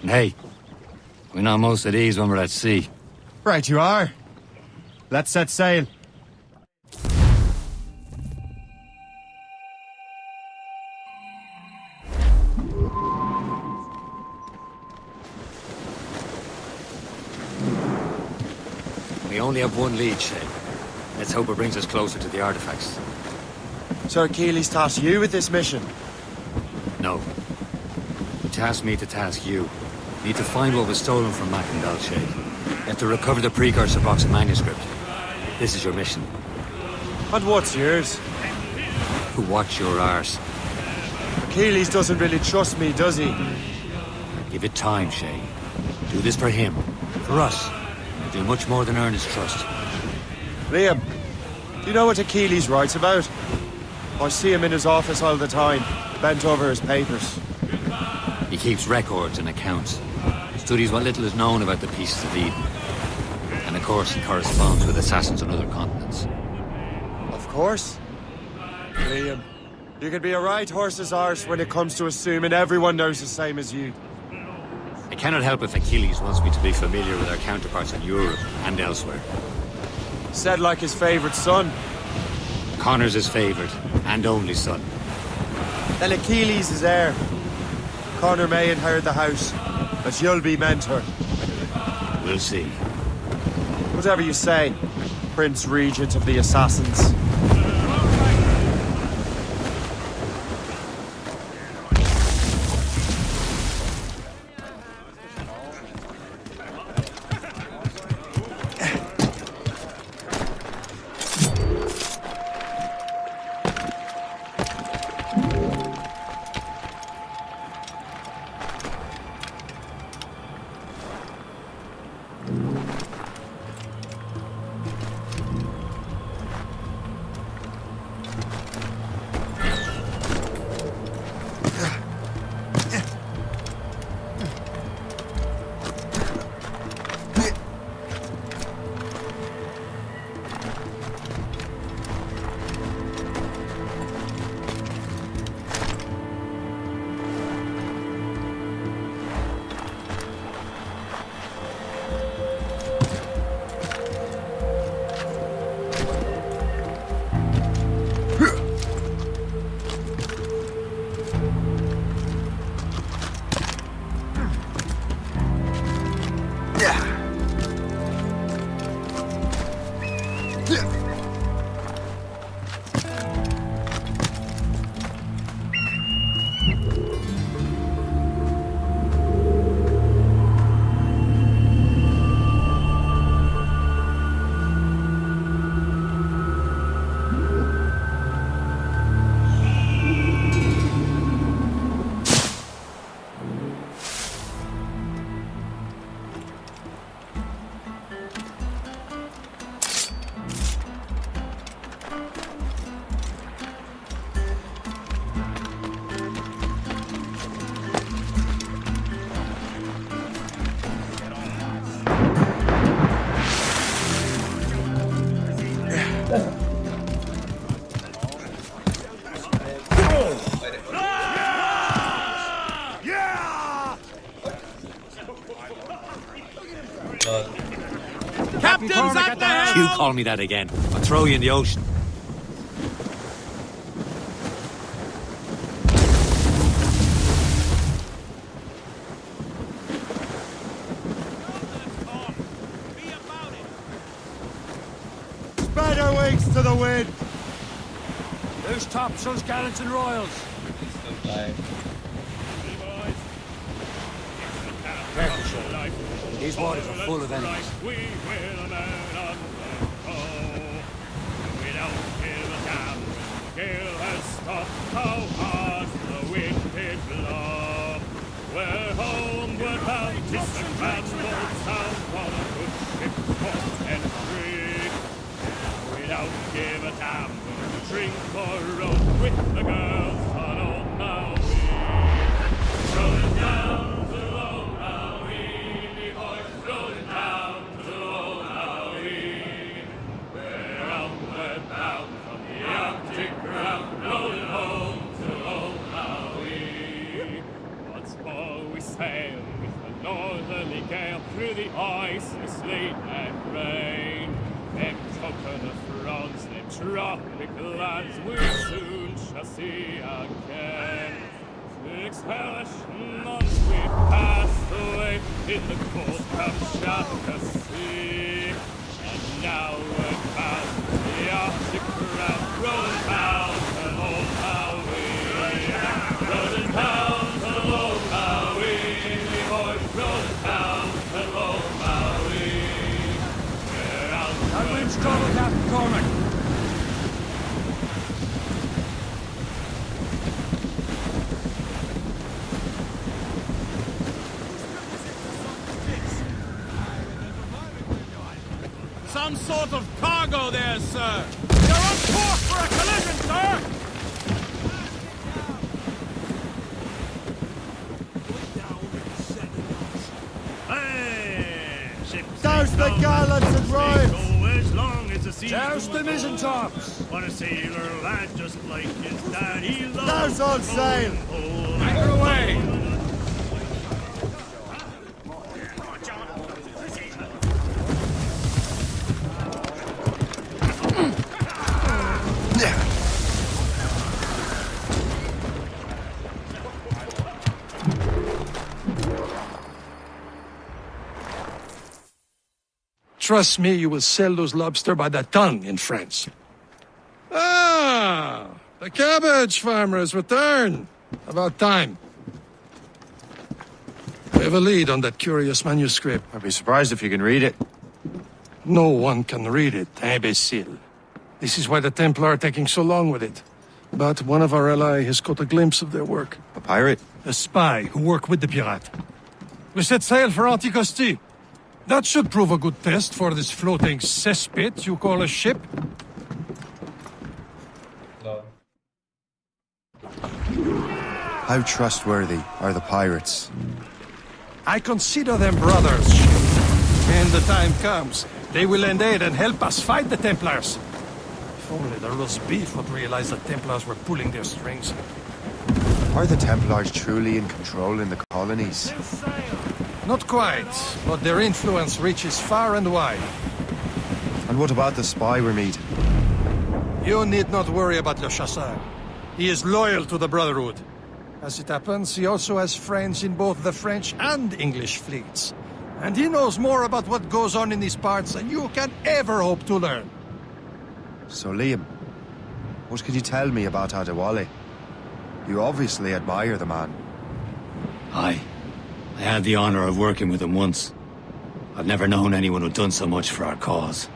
And hey, we know most at ease when we're at sea. Right you are. Let's set sail. We only have one lead, Shay. Let's hope it brings us closer to the artifacts. Sir Achilles tasked you with this mission. No. He tasked me to task you. We need to find what was stolen from Macandal, Shay. You have to recover the precursor box of manuscript. This is your mission. And what's yours? To watch your arse. Achilles doesn't really trust me, does he? Give it time, Shay. Do this for him. For us. Do much more than earn his trust. Liam, do you know what Achilles writes about? I see him in his office all the time, bent over his papers. He keeps records and accounts. Studies what little is known about the pieces of Eden. And of course he corresponds with assassins on other continents. Of course. Liam, you can be a right horse's arse when it comes to assuming everyone knows the same as you. I cannot help if Achilles wants me to be familiar with our counterparts in Europe and elsewhere. Said like his favorite son. Connor's his favorite and only son. Then Achilles is heir. Connor may inherit the house, but you'll be mentor. We'll see. Whatever you say, Prince Regent of the Assassins. Don't you call me that again. I'll throw you in the ocean. Spread our wings to the wind! Loose topsails, gallants and royals. Careful, Shay. These waters are full of enemies. We will man on the we don't give a damn when the gale has stopped. How hard the wind did blow. We're homeward bound, 'tis a grand old sound on a good ship port and free. We don't give a damn when we drink or roll with the girls on old Maui. Rolling down to old Maui, me boys, rolling down to old Maui. We're outward bound from the Arctic ground, rolling home to old Maui. Once more we sail with a northerly gale through the ice, the sleet and rain. Them coconut fronds, them tropic lands we soon shall see again. 6 hellish months we passed away in the cold Kamchatka Sea. And now we're bound to the Arctic ground, rolling bound to old Maui. Rolling bound to old Maui, we boys, rolling bound to old Maui. We're out. That wind's trouble, Captain Cormac. Some sort of cargo there, sir! You're on course for a collision, sir! Hey! Ships Douse the gallants and royals! as long as the sea Douse the mizzentops! What a sailor lad just like his dad, he loves Douse all sail! Anchor away! Trust me, you will sell those lobster by the ton in France. Ah, the cabbage farmer has returned. About time. We have a lead on that curious manuscript. I'd be surprised if you can read it. No one can read it, imbecile. This is why the Templar are taking so long with it. But one of our allies has caught a glimpse of their work. A pirate? A spy who worked with the pirate. We set sail for Anticosti. That should prove a good test for this floating cesspit you call a ship. No. How trustworthy are the pirates? I consider them brothers. When the time comes, they will lend aid and help us fight the Templars. If only the roast beef would realize the Templars were pulling their strings. Are the Templars truly in control in the colonies? Not quite, but their influence reaches far and wide. And what about the spy we're meeting? You need not worry about Le Chasseur. He is loyal to the Brotherhood. As it happens, he also has friends in both the French and English fleets. And he knows more about what goes on in these parts than you can ever hope to learn. So Liam, what can you tell me about Adewale? You obviously admire the man. Aye. I had the honor of working with him once. I've never known anyone who'd done so much for our cause.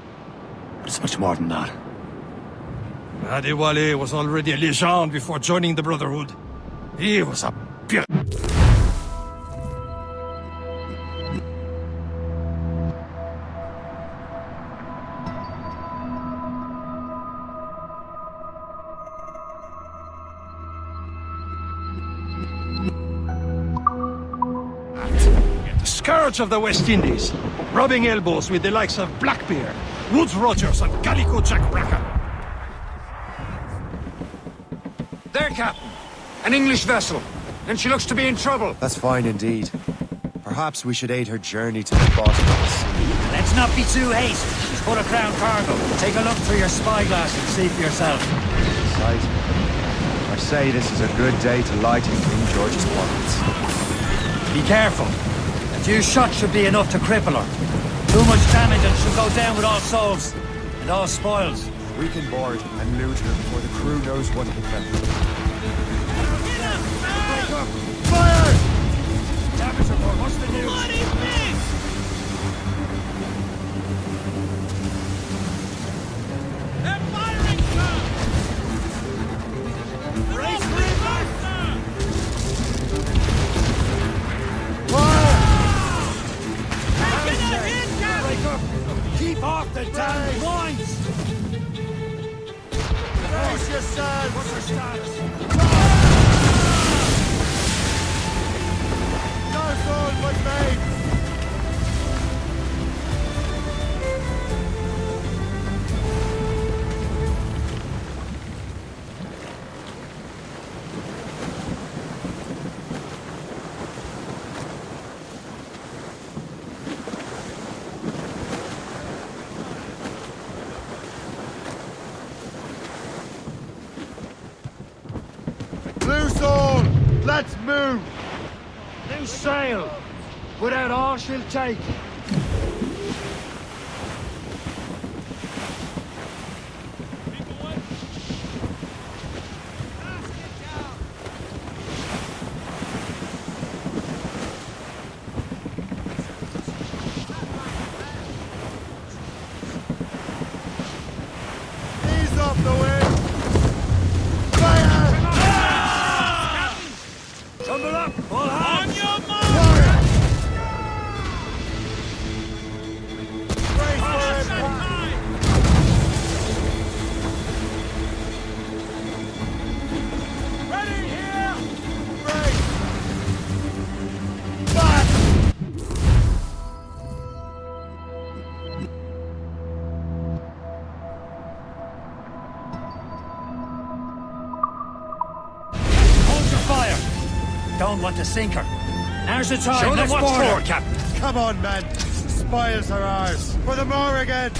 But it's much more than that. Adewale was already a legend before joining the Brotherhood. He was a pirate. Scourge of the West Indies, rubbing elbows with the likes of Blackbeard, Woodes Rogers, and Calico Jack Rackham. There, Captain! An English vessel, and she looks to be in trouble. That's fine indeed. Perhaps we should aid her journey to the bottom of the sea. Let's not be too hasty. She's Full of crown cargo. Take a look through your spyglass and see for yourself. Sight. I say this is a good day to light in King George's pockets. Be careful. A few shots should be enough to cripple her. Too much damage and she'll go down with all souls. And all spoils. We can board and loot her before the crew knows what hit them. Break up! Fire! Damage report, what's the news? What is this? They're firing, sir! Race reverse, sir! Fire! Taking a hit, Captain! Break up! Keep off the damn lines! Brace yourselves! What's her status? No soul but made! Loose all! Let's move! New sail! Without all she'll take. Ease off the wind! Fire! Tumble up! All hands! On your mark! Fire! Don't want to sink her. Now's the time. Show them Let's what's board her. for, Captain. Come on, men. The spoils are ours. For the Morrigan.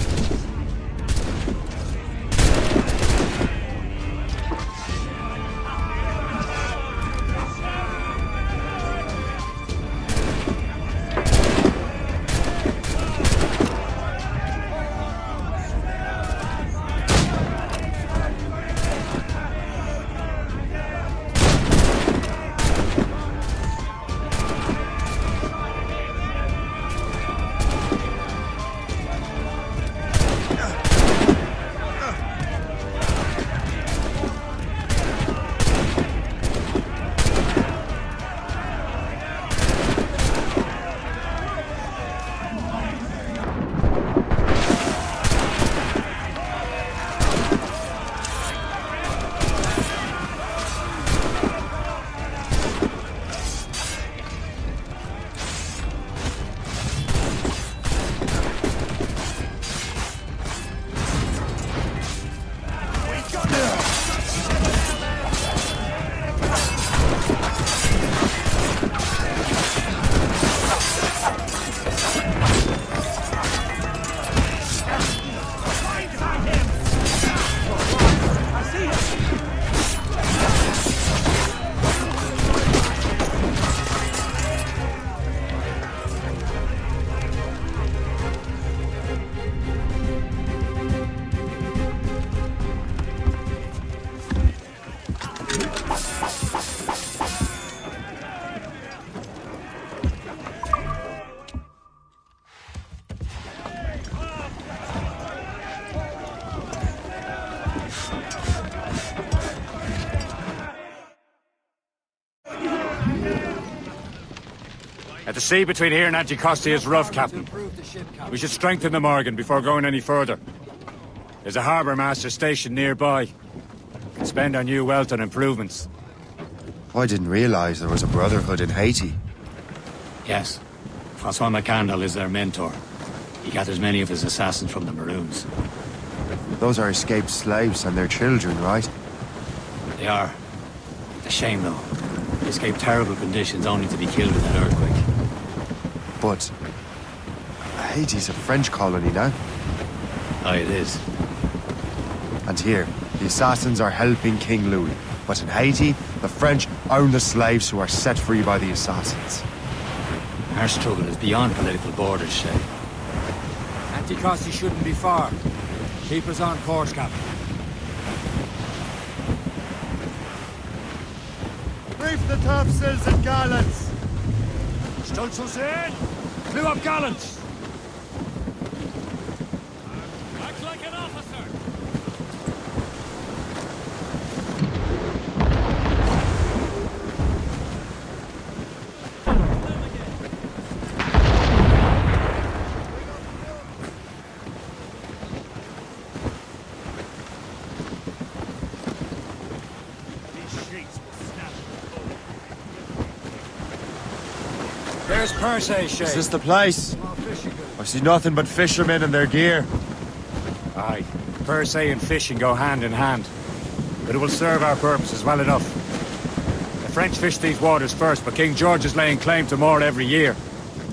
The sea between here and Anticosti is rough, Captain. We should strengthen the Morgan before going any further. There's a harbour master stationed nearby. Can spend our new wealth on improvements. I didn't realize there was a brotherhood in Haiti. Yes. Francois McCandle is their mentor. He gathers many of his assassins from the Maroons. Those are escaped slaves and their children, right? They are. It's a shame, though. They escaped terrible conditions only to be killed in that earthquake. But Haiti's a French colony now. Aye, it is. And here, the assassins are helping King Louis. But in Haiti, the French own the slaves who are set free by the assassins. Our struggle is beyond political borders, Shay. Anticosti shouldn't be far. Keep us on course, Captain. Reef the topsails and gallants! Stolzels in! Blew up gallants! Act like an officer! There's Persay, Shay. Is this the place? I see nothing but fishermen and their gear. Aye. Persay and fishing go hand in hand. But it will serve our purposes well enough. The French fish these waters first, but King George is laying claim to more every year.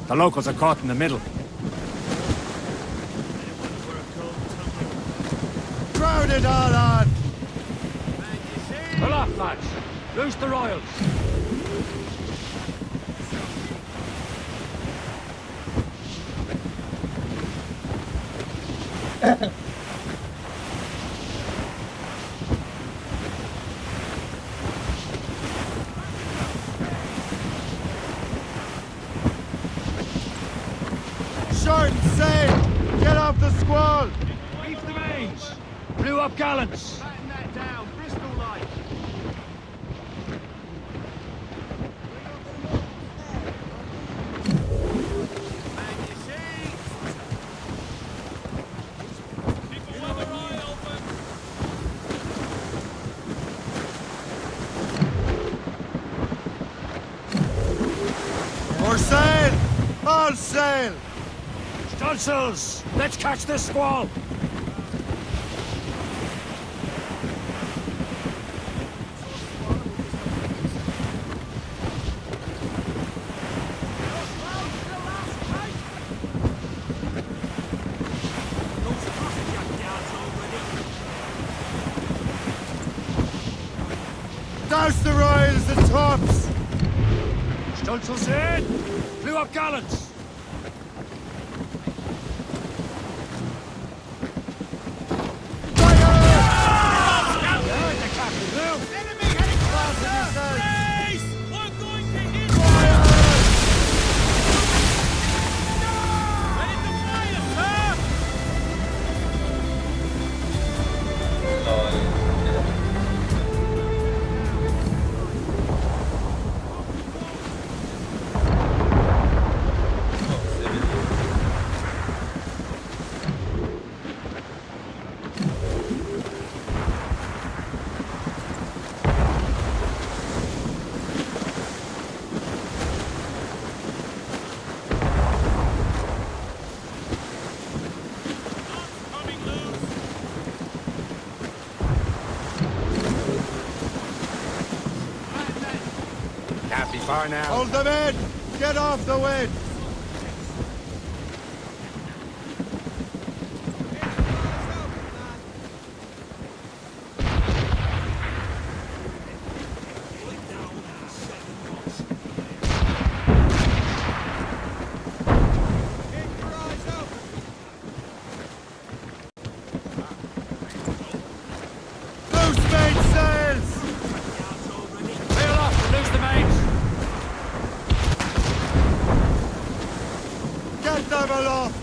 The locals are caught in the middle. Crowd it all on! Pull off, lads. Loose the royals. Short and sail! Get off the squall! Reef the mains. Blew up gallants. Batten that down, Bristol light! Man your seats! Keep the weather eye open! More sail! All sail! Stolzels! Let's catch this squall! Douse the royals and tops! Stolzels in! Blew up gallants! Can't be far now. Hold them in! Get off the wind! Loose mainsails! Clear off and loose the mains! Get them aloft!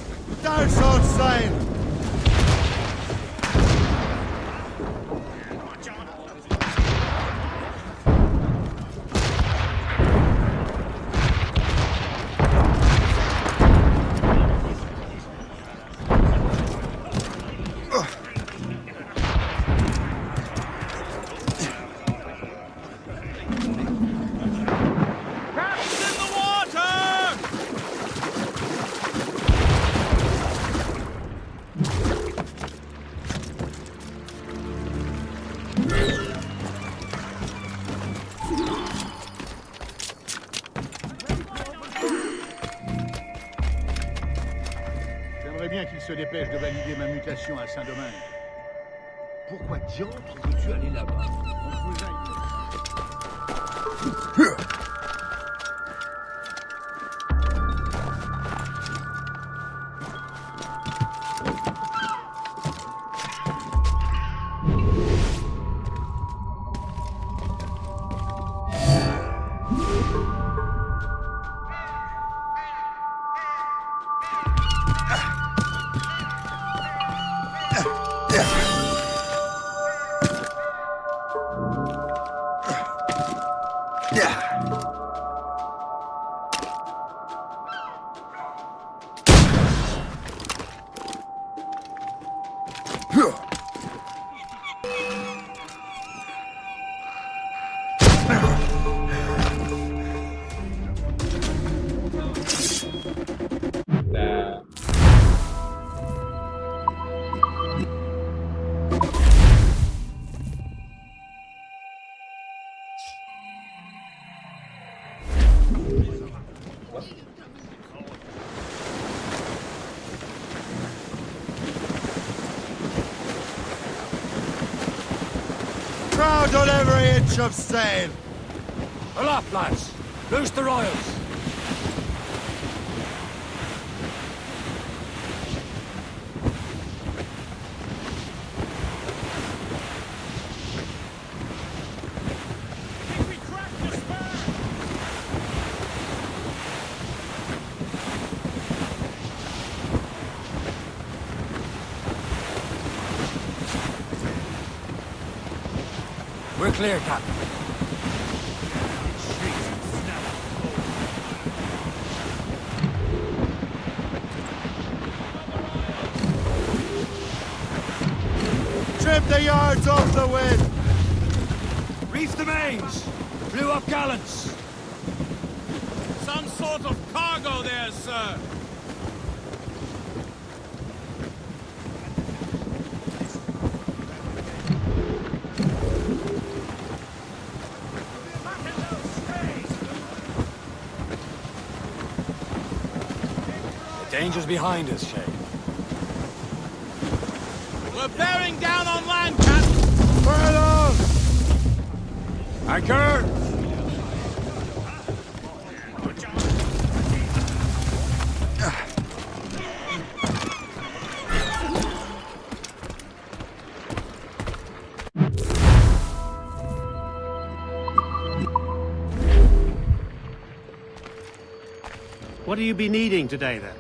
Douse all sail! qu'il se dépêche de valider ma mutation à Saint-Domingue. Pourquoi diantre veux-tu aller là-bas? Mon cousin, Crowd on every inch of sail! Aloft, lads! Loose the royals! We're clear, Captain. Trim the yards off the wind! Reef the mains! Blew up gallants! Some sort of cargo there, sir. Danger's behind us, Shay. We're bearing down on land, Captain. Fire on! Anchor! What do you be needing today, then?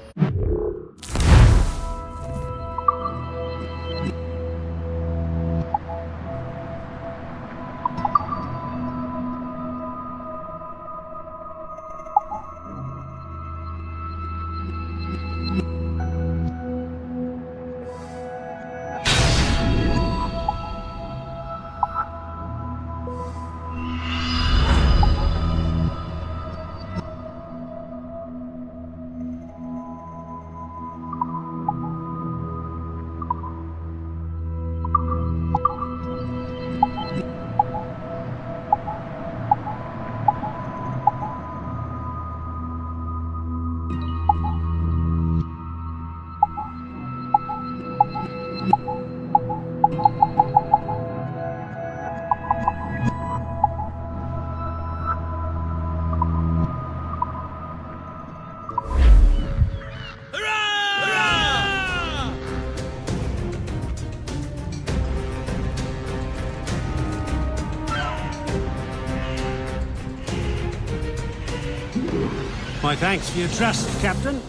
My thanks for your trust, Captain.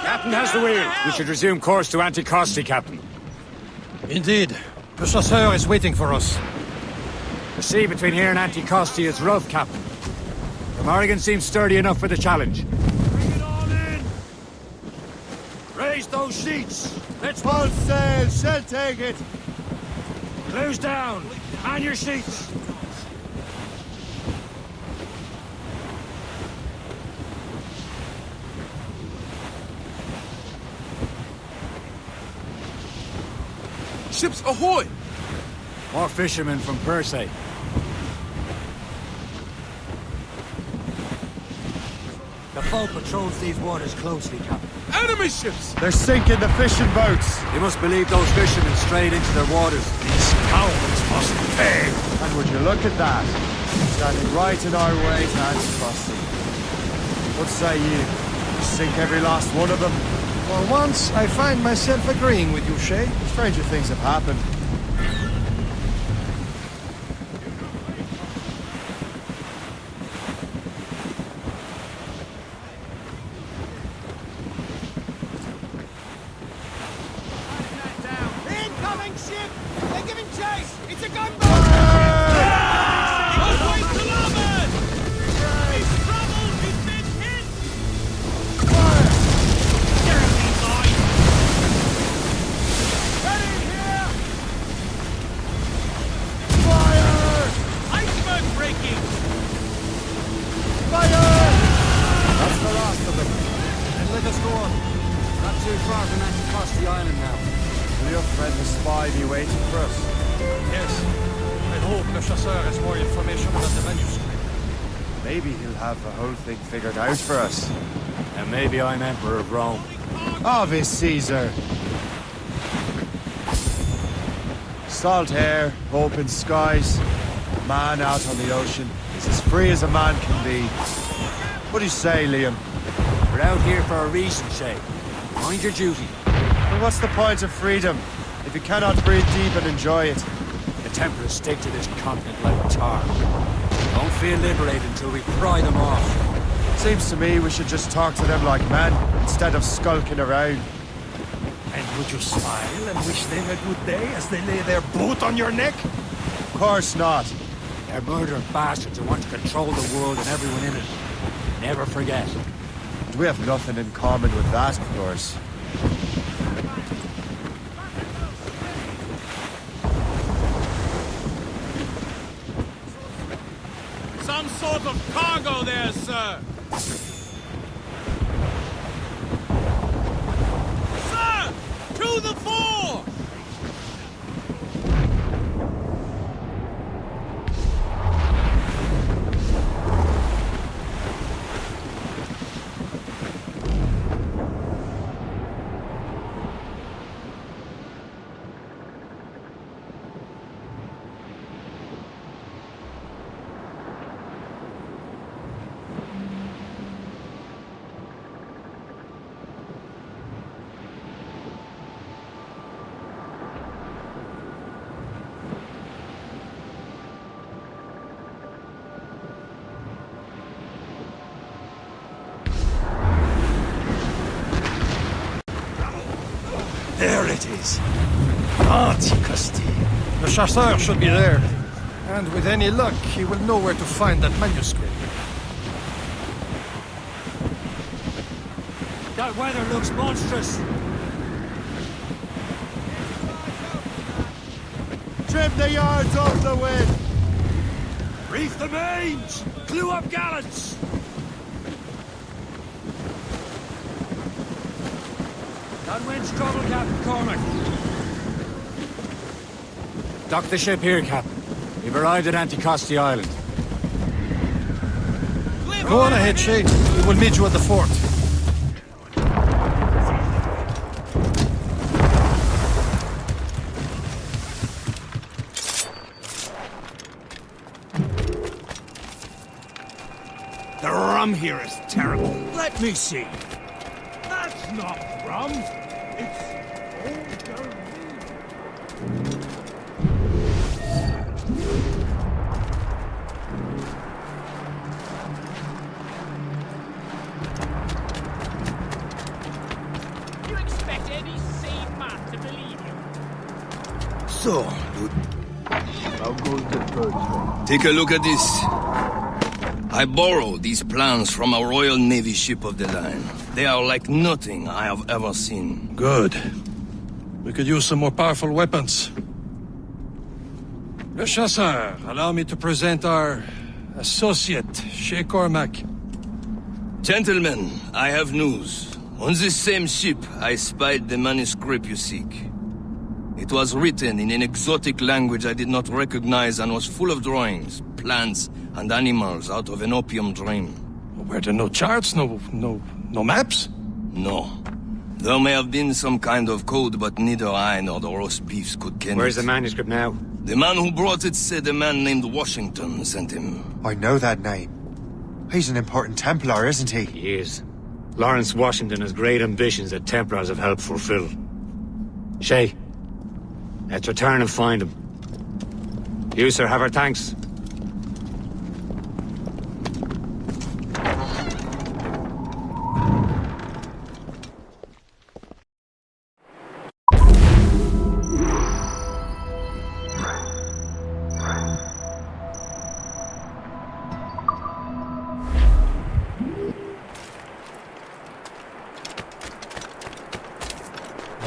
Captain has the wheel. We should resume course to Anticosti, Captain. Indeed. The chasseur is waiting for us. The sea between here and Anticosti is rough, Captain. The Morrigan seems sturdy enough for the challenge. Bring it all in! Raise those sheets! Let's full sail! She'll take it! Close down! Man your sheets! Ships ahoy! More fishermen from Persay. The foe patrols these waters closely, Captain. Enemy ships! They're sinking the fishing boats! They must believe those fishermen strayed into their waters. These cowards must pay! And would you look at that? Standing right in our way to Anticosti. What say you? Sink every last one of them? For once, I find myself agreeing with you, Shay. Stranger things have happened. Incoming ship! They're giving chase! It's a gunboat! That's the last of them. And let us go on. Not too far from Anticosti Island now. Will your friend the spy be waiting for us? Yes. I hope the chasseur has more information about the manuscript. Maybe he'll have the whole thing figured out for us. And maybe I'm Emperor of Rome. Ave Caesar! Salt air, open skies. Man out on the ocean is as free as a man can be. What do you say, Liam? We're out here for a reason, Shay. Mind your duty. Well, what's the point of freedom if you cannot breathe deep and enjoy it? The Templars stick to this continent like tar. Don't feel liberated until we pry them off. Seems to me we should just talk to them like men instead of skulking around. And would you smile and wish them a good day as they lay their boot on your neck? Of course not. They're murdering bastards who want to control the world and everyone in it. Never forget. And we have nothing in common with that, of course. Some sort of cargo there, sir! Sir! To the fore! There it is. Anticosti. The chasseur should be there. And with any luck, he will know where to find that manuscript. That weather looks monstrous. Trim the yards off the wind! Reef the mains! Clew up gallants! That wind's trouble, Captain Cormac. Dock the ship here, Captain. We've arrived at Anticosti Island. Go on ahead, Shay. We will meet you at the fort. rum here is terrible. Let me see. That's not rum. It's You expect any sane man to believe you? So, How goes the first? take a look at this. I borrowed these plans from a Royal Navy ship of the line. They are like nothing I have ever seen. Good. We could use some more powerful weapons. Le Chasseur, allow me to present our associate, Shay Cormac. Gentlemen, I have news. On this same ship, I spied the manuscript you seek. It was written in an exotic language I did not recognize and was full of drawings, plants, and animals out of an opium dream. Were there no charts, no maps? No. There may have been some kind of code, but neither I nor the roast beefs could ken Where's it. the manuscript now? The man who brought it said a man named Washington sent him. I know that name. He's an important Templar, isn't he? He is. Lawrence Washington has great ambitions that Templars have helped fulfill. Shay, let's return and find him. You, sir, have our thanks.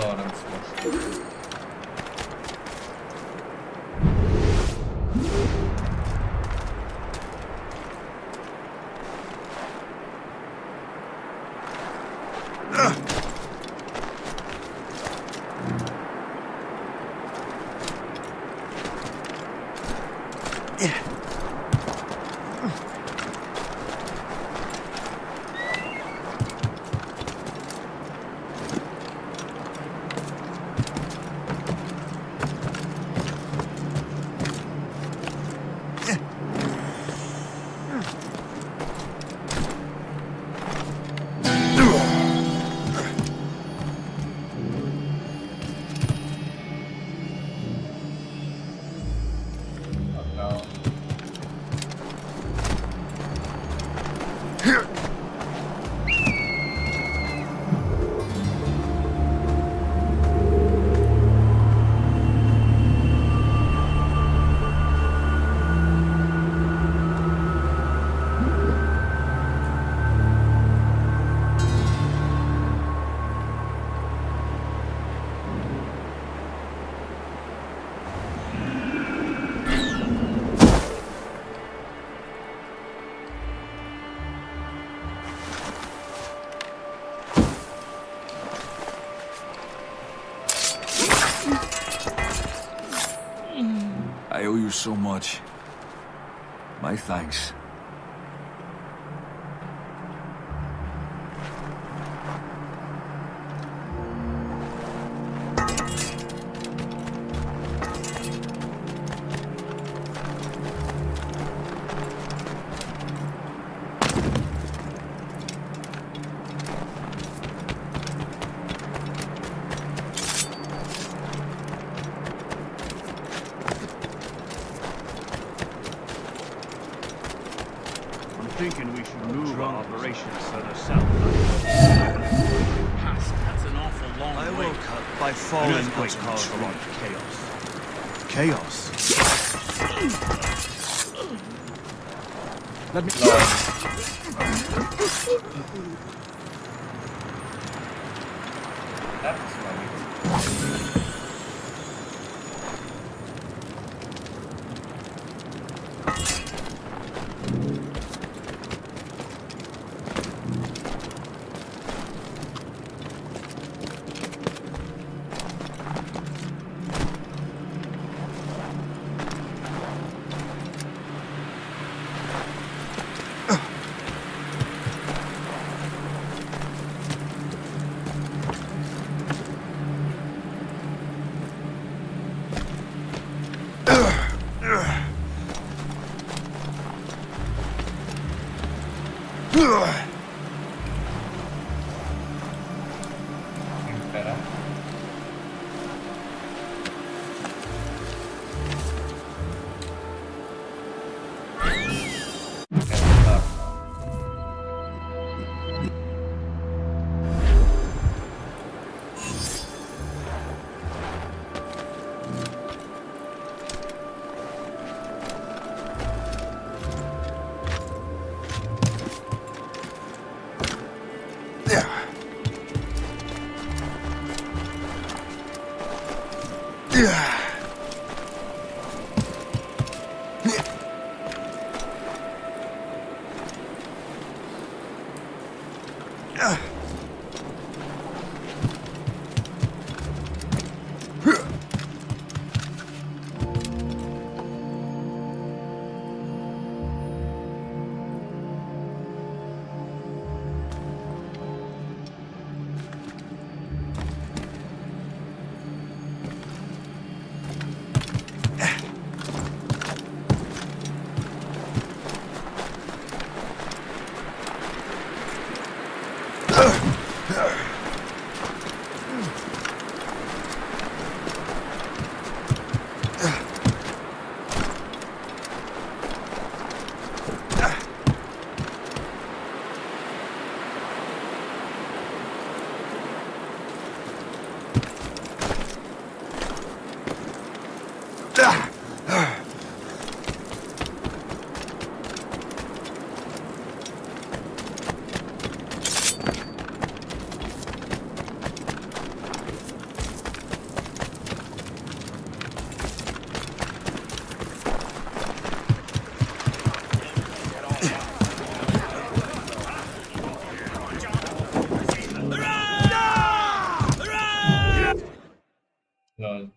Lawrence. I owe you so much. My thanks. Thinking we should move our operations further south. Past, that's an awful long way. I woke up by falling into chaos. Let me... That's funny. Lol.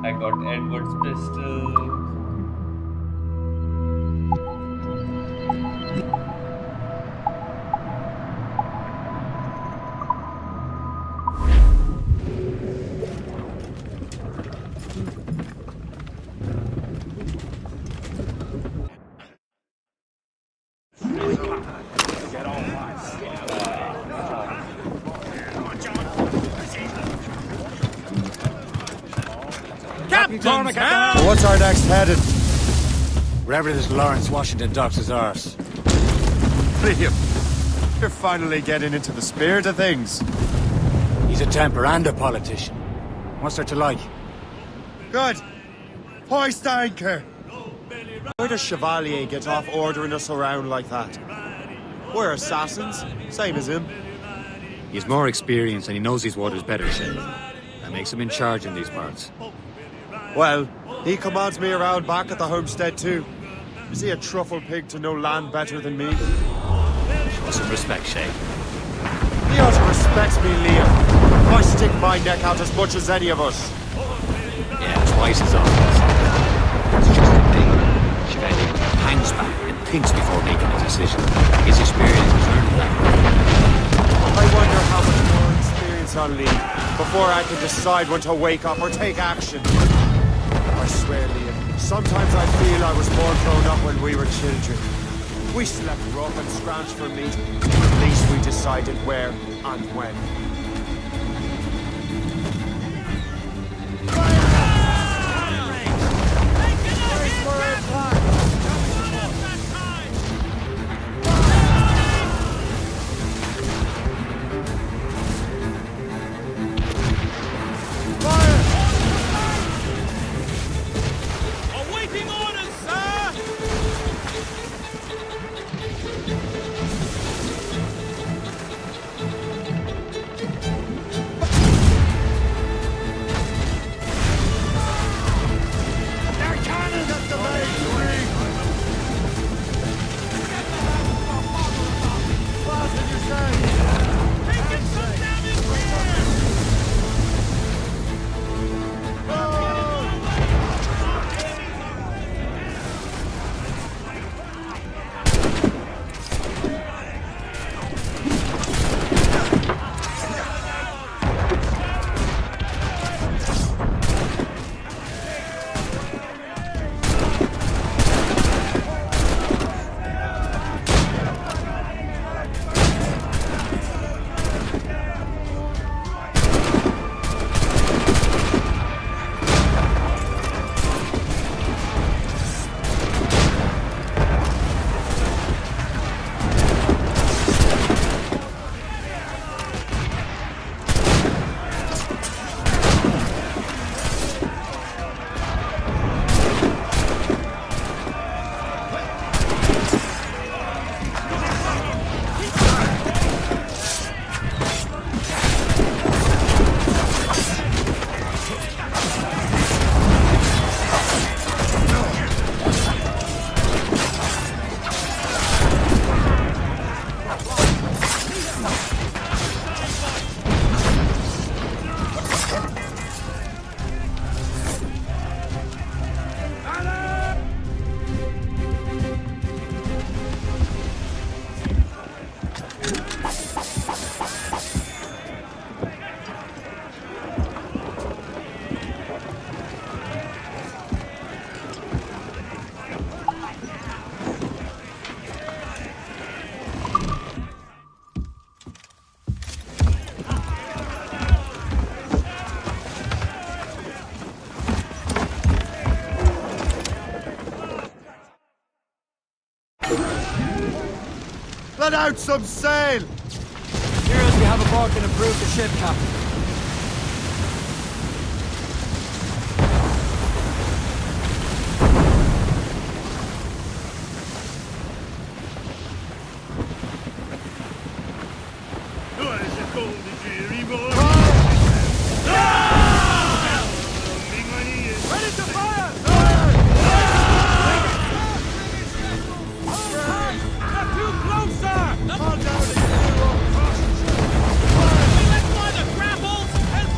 I got Edward's pistol. So what's our next heading? Wherever this Lawrence Washington docks his arse. Liam, you're finally getting into the spirit of things. He's a Templar and a politician. What's there to like? Good. Hoist anchor. Where does Chevalier get off ordering us around like that? We're assassins, same as him. He's more experienced and he knows these waters better, Shay. That makes him in charge in these parts. Well, he commands me around back at the homestead too. Is he a truffle pig to know land better than me? Show some respect, Shay. He ought to respect me, Liam. I stick my neck out as much as any of us. Yeah, twice as often. It's just a thing. Chevalier hangs back and thinks before making a decision. His experience has earned that. I wonder how much more experience I'll need before I can decide when to wake up or take action. I swear, Liam, sometimes I feel I was more grown up when we were children. We slept rough and scrounged for meat. At least we decided where and when. Let out some sail! Heroes, we have a bark and improve the ship, Captain. What is it called, the dreary boy? Ready to fire! Get you closer! Call down the hero of caution. Let's fly the grapples and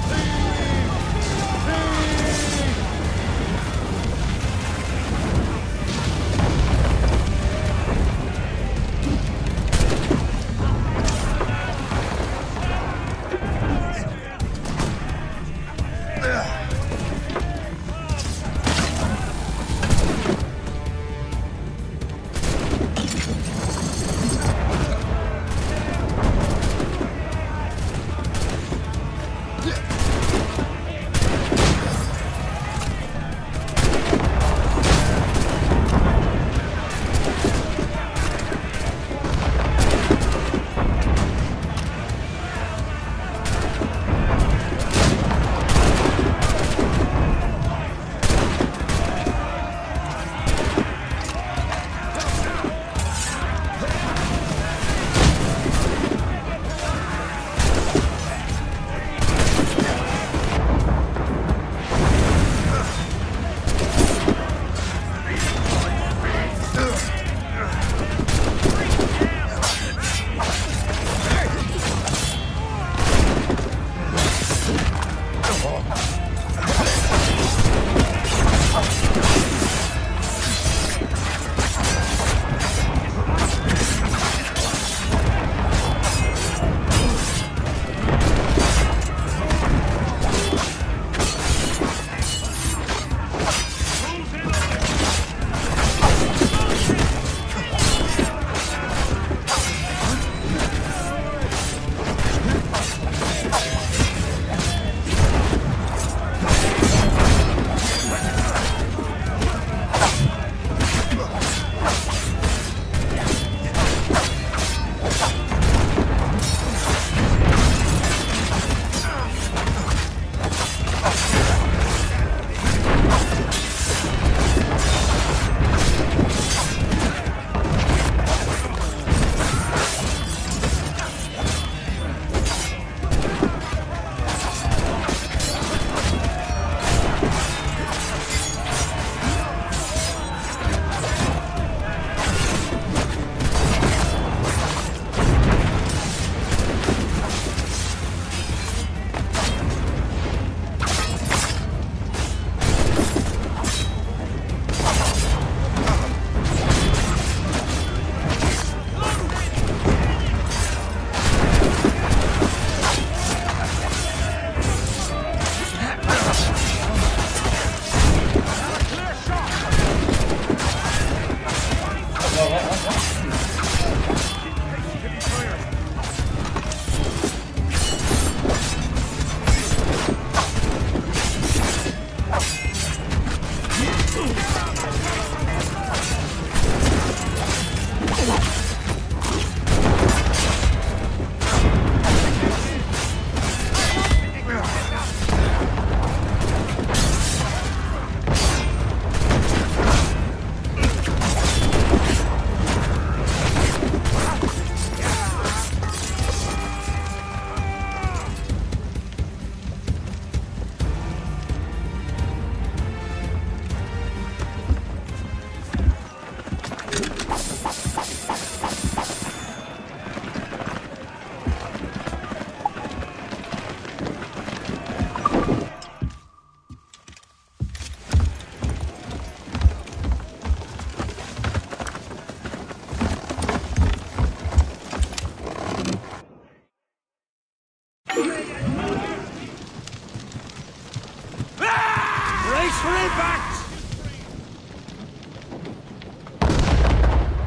Brace for impact!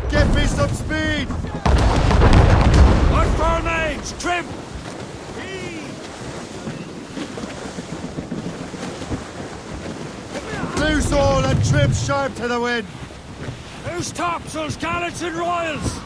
Give me some speed! On firm mains! Trim! Loose all and trim sharp to the wind! Loose topsails, gallants and royals!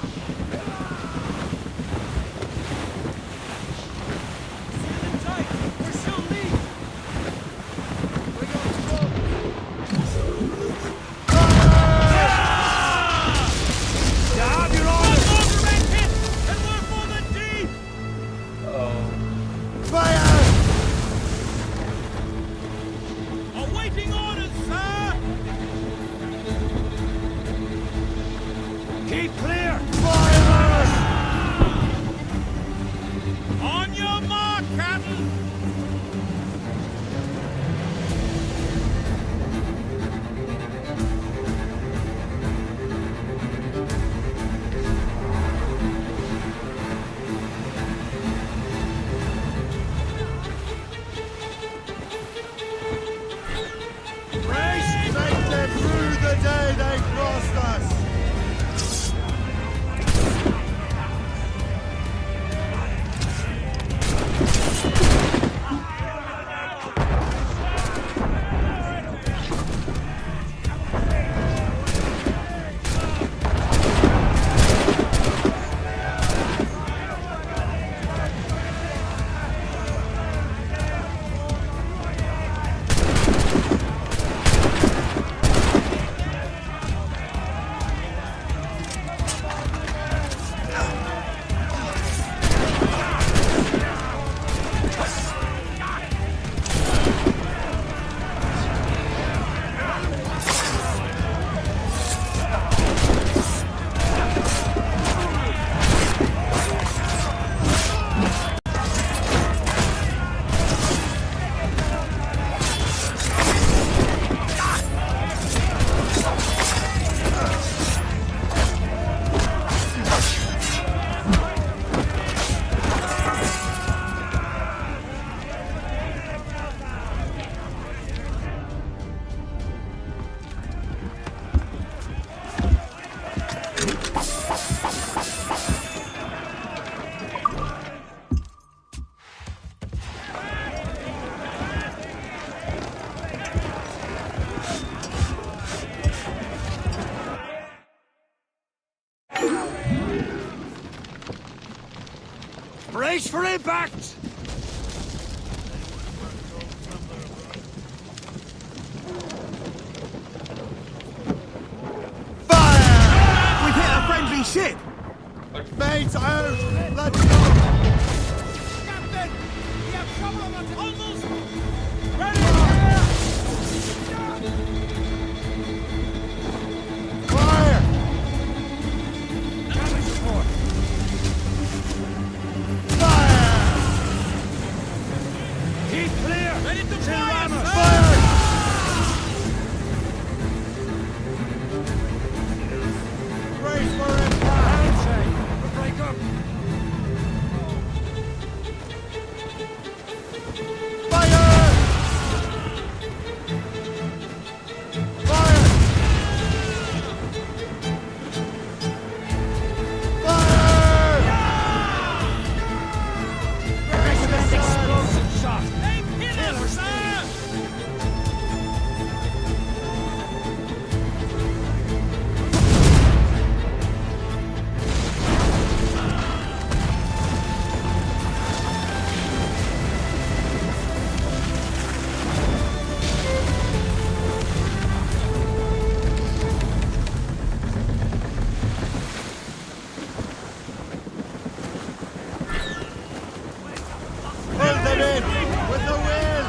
Brace for impact! Fire! We've hit a friendly ship! Mates out! Let's go! Captain! We have trouble on the almost! Fire! Damage support! Fire! Keep clear! Ready to fire! Fire! Brace for impact! Handshake! Break up! Fire! Fire! Fire! This explosive shot! Killer sir! Pull them in with the wind!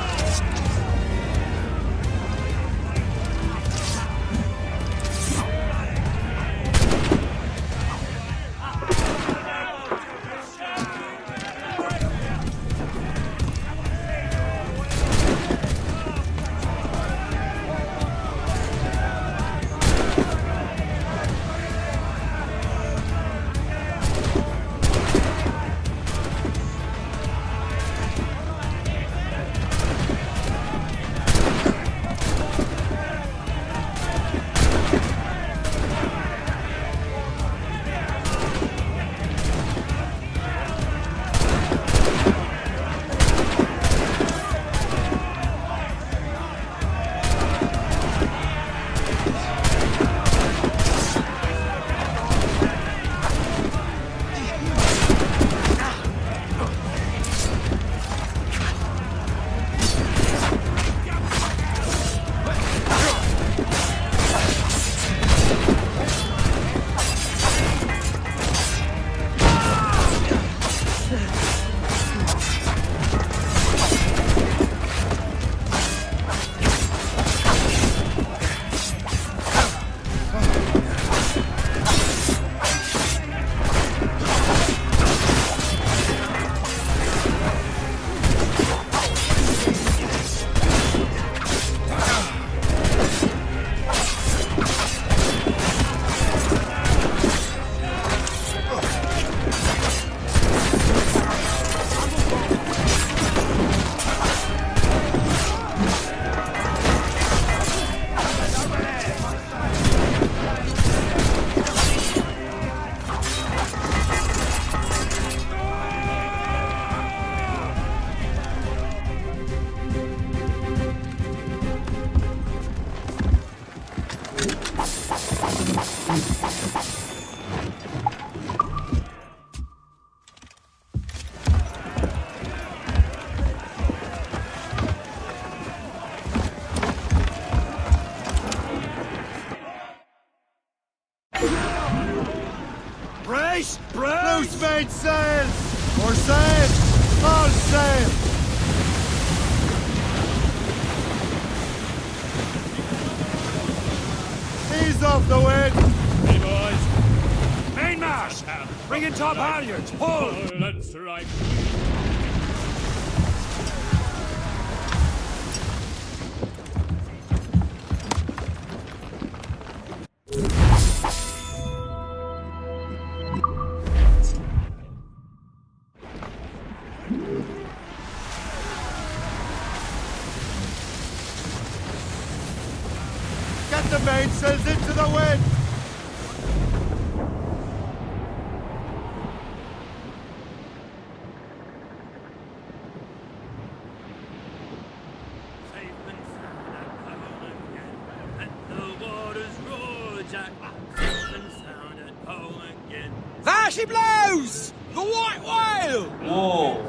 Brace! Loose made sails! Or sail! All sail! Ease off the wind! Hey, boys. Mainmast! Bring in top halyards! Pull! Oh, that's right. Get the mainsails into the wind! There she blows! The white whale! Whoa.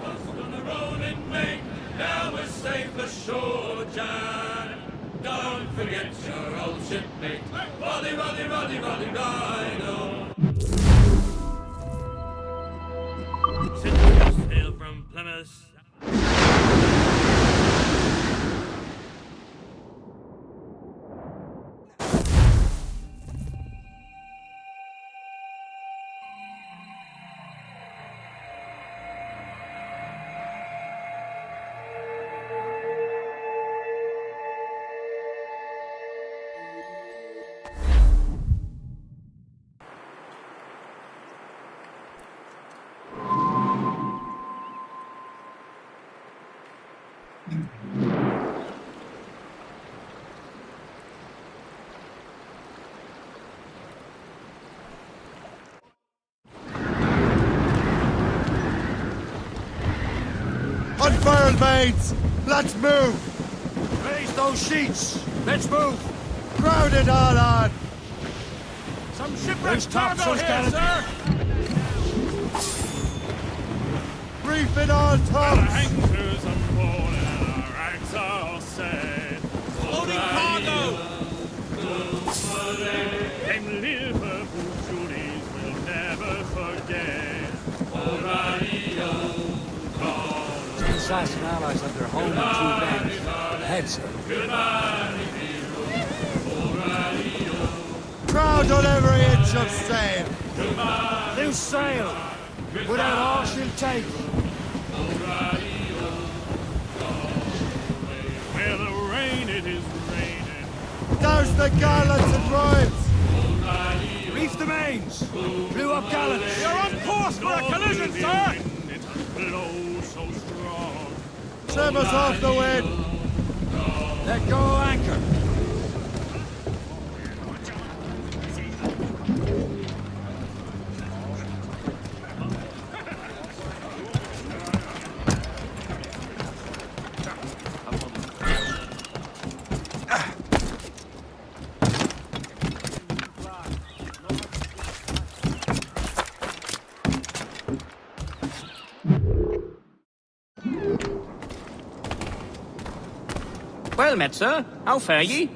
Now we're safe ashore, John. Don't forget your old shipmate. Roddy, Roddy, Roddy, Roddy, Rhino. Citizens hail from Plymouth. Unfurled, mates! Let's move! Raise those sheets! Let's move! Crowd it all on! Some shipwrecked cargo here, sir! Reef it all Our tops! anchors are falling and our ranks are all set. Loading cargo! Them Liverpool Julies will never forget. Assassin allies have their home in 2 bands. Ahead, sir. Crowd on every inch of sail! Loose sail! Without all she'll take. Where the rain, it is raining. Douse the gallants and ribes! Reef the mains! Blew up gallants! You're on course for a collision, sir! It blows so strong. Trim us off the wind! Let go anchor! Well met, sir. How fare ye?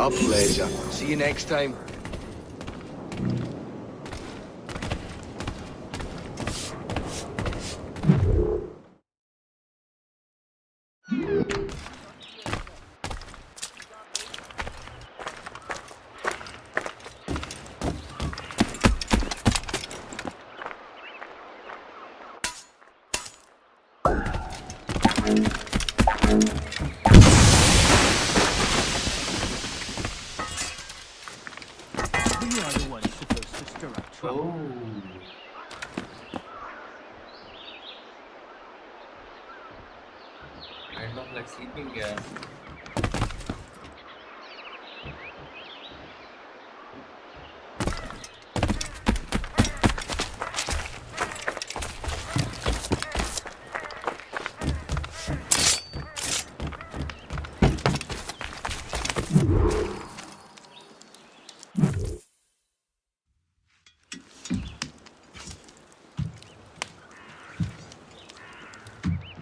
A pleasure. See you next time. You are the one supposed to stir up trouble. Kind of like sleeping gas.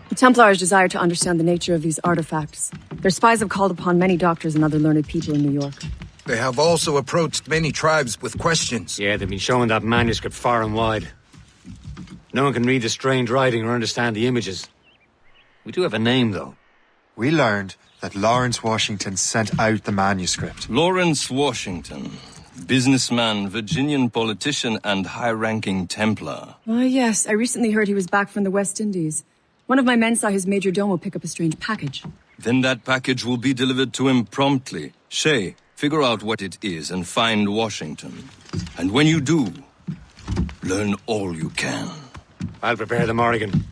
The Templars desire to understand the nature of these artifacts. Their spies have called upon many doctors and other learned people in New York. They have also approached many tribes with questions. Yeah, they've been showing that manuscript far and wide. No one can read the strange writing or understand the images. We do have a name, though. We learned that Lawrence Washington sent out the manuscript. Lawrence Washington. Businessman, Virginian politician, and high-ranking Templar. Ah, yes. I recently heard he was back from the West Indies. One of my men saw his major domo pick up a strange package. Then that package will be delivered to him promptly. Shay, figure out what it is and find Washington. And when you do, learn all you can. I'll prepare the Morrigan.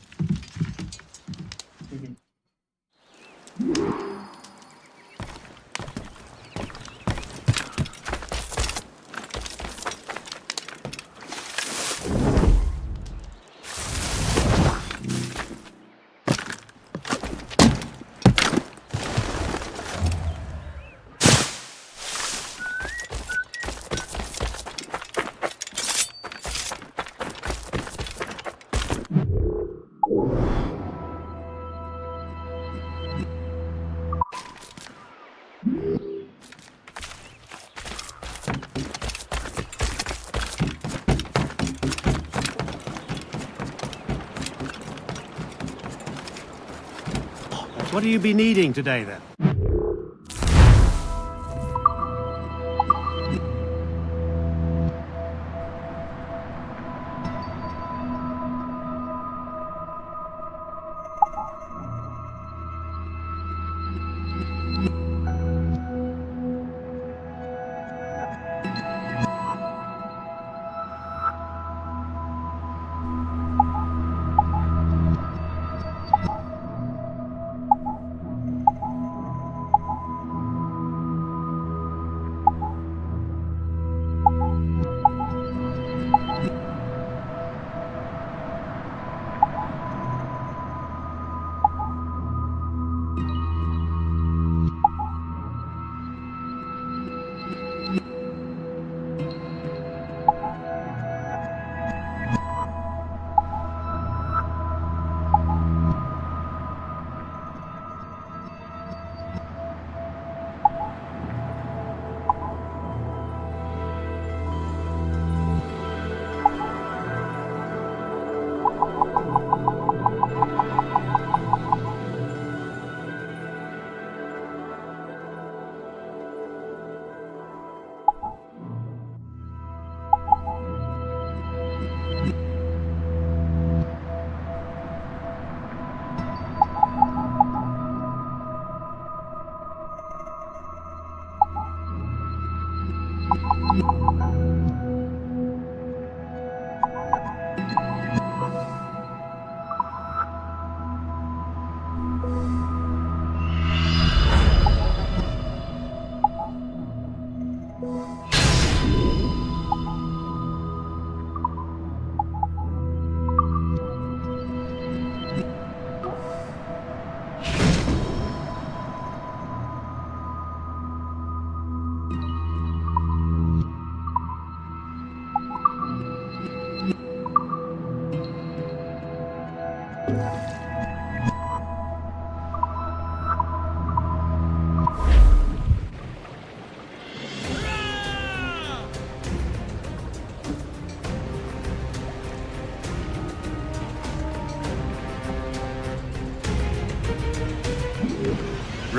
What do you be needing today, then?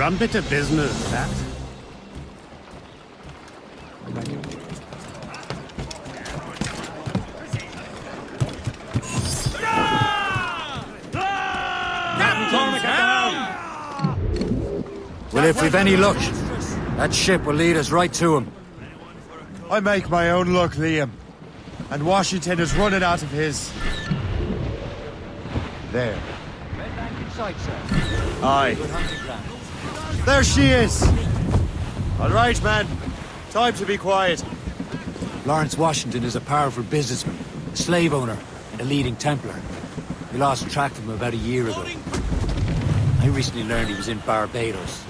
Rum bit of business, that. Captain Cormac at the helm! Well, if we've any luck, that ship will lead us right to him. I make my own luck, Liam. And Washington is running out of his. There. Red bank in sight, sir. Aye. Good hunting ground. There she is! All right, man. Time to be quiet. Lawrence Washington is a powerful businessman, a slave owner, and a leading Templar. We lost track of him about a year ago. I recently learned he was in Barbados,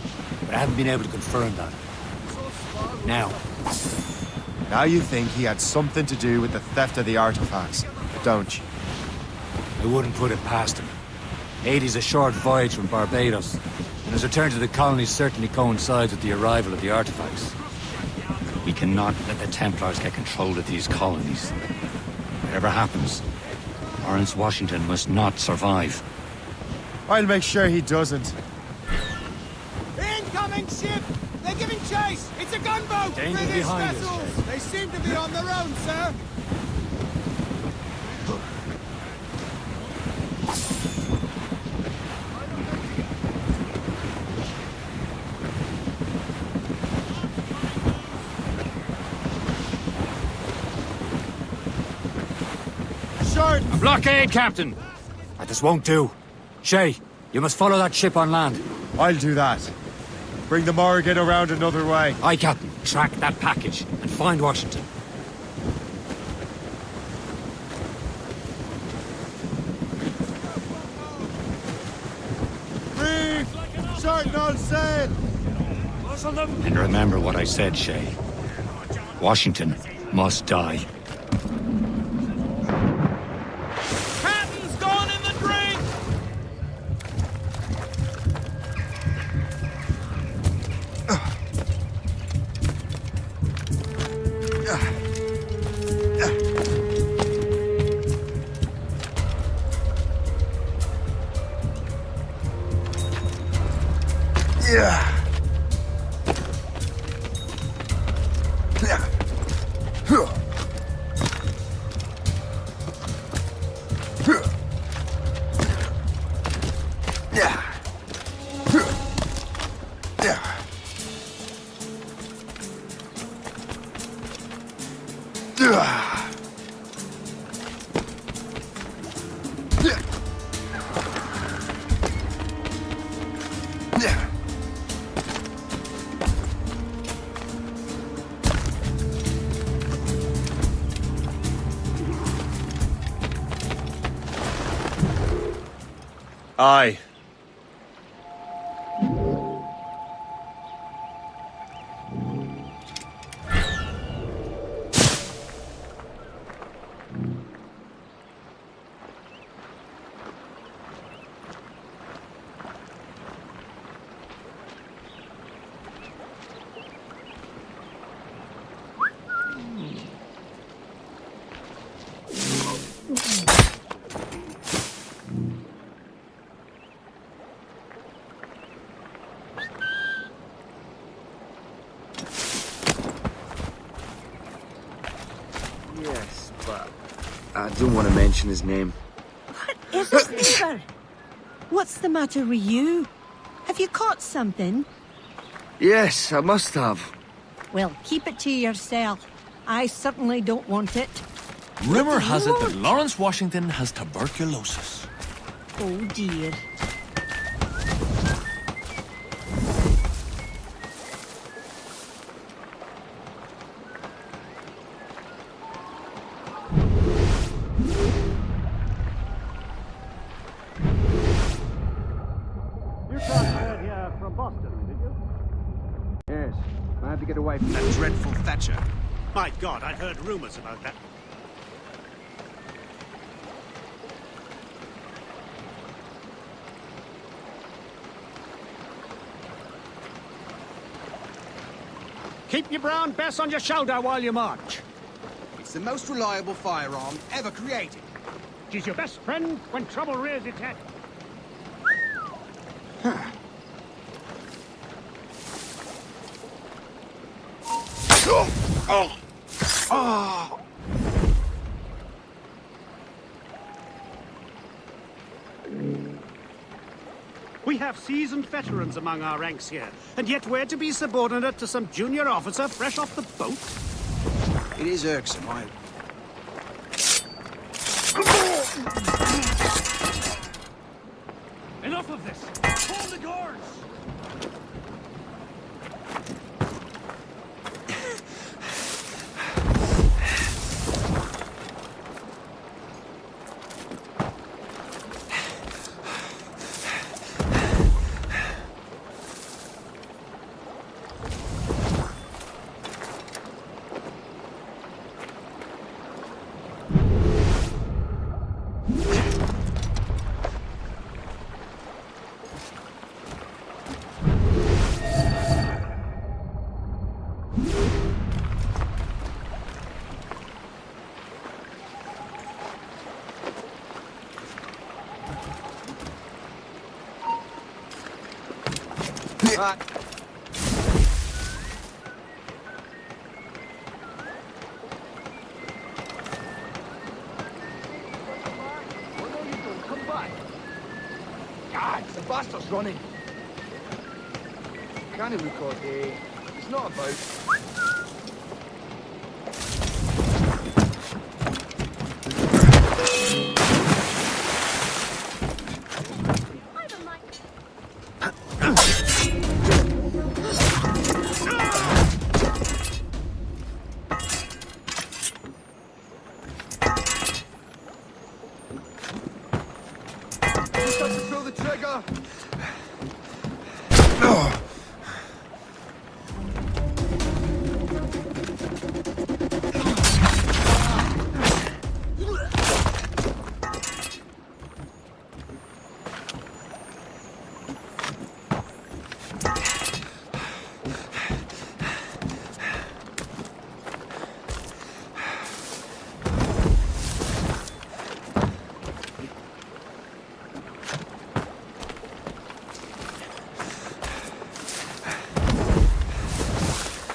but I haven't been able to confirm that. Now you think he had something to do with the theft of the artifacts, don't you? I wouldn't put it past him. 80's a short voyage from Barbados, and his return to the colony certainly coincides with the arrival of the artifacts. We cannot let the Templars get control of these colonies. Whatever happens, Lawrence Washington must not survive. I'll make sure he doesn't. Incoming ship! They're giving chase! It's a gunboat! Danger British behind us, vessels! They seem to be on their own, sir! A blockade, Captain! This won't do. Shay, you must follow that ship on land. I'll do that. Bring the Morrigan around another way. Aye, Captain. Track that package and find Washington. Reef! Shorten all sail! And remember what I said, Shay. Washington must die. Captain's gone in the drink! Yeah. Aye. Yes, but I don't want to mention his name. Is it, Skipper? What's the matter with you? Have you caught something? Yes, I must have. Well, keep it to yourself. I certainly don't want it. Rumor has it that Lawrence Washington has tuberculosis. Oh dear. From Boston, did you? Yes, I had to get away from that dreadful Thatcher. My God, I heard rumors about that. Keep your brown bess on your shoulder while you march. It's the most reliable firearm ever created. She's your best friend when trouble rears its head. We have seasoned veterans among our ranks here, and yet we're to be subordinate to some junior officer fresh off the boat? It is irksome, Enough of this! Hold the guards! Come back! God, the bastard's running! Can't he record here? It's not about...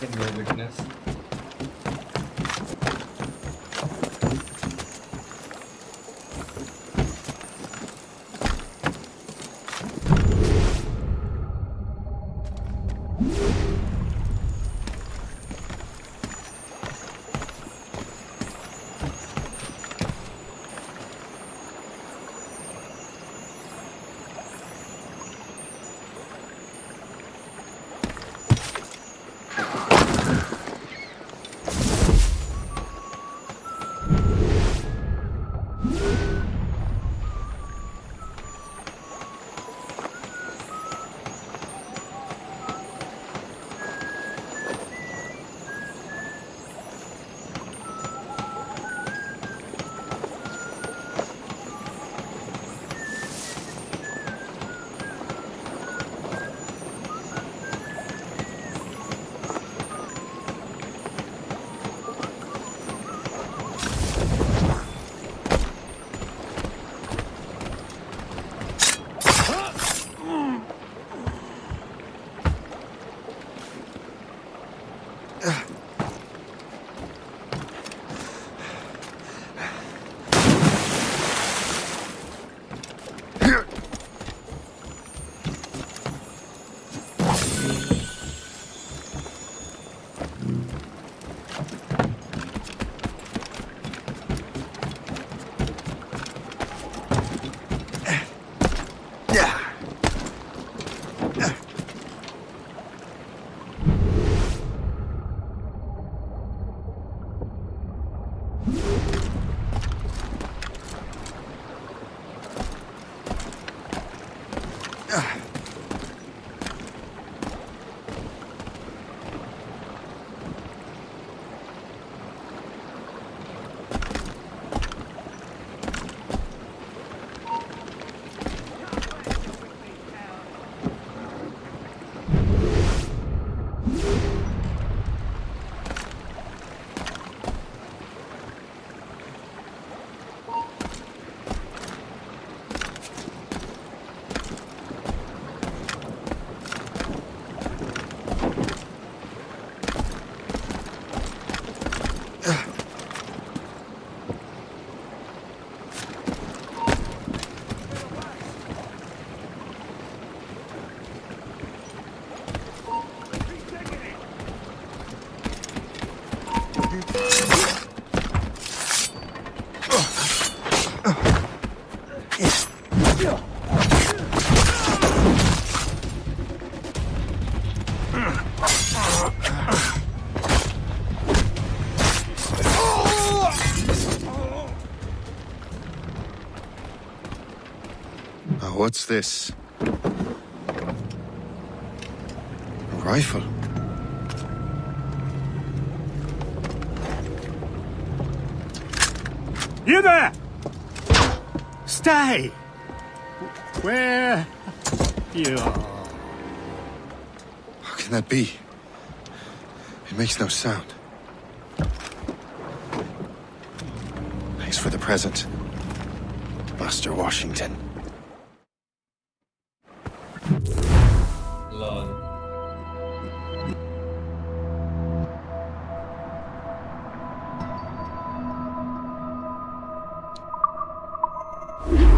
Can bear witness. What's this? A rifle. You there! Stay! Where you are? How can that be? It makes no sound. Thanks for the present, Master Washington. Lol.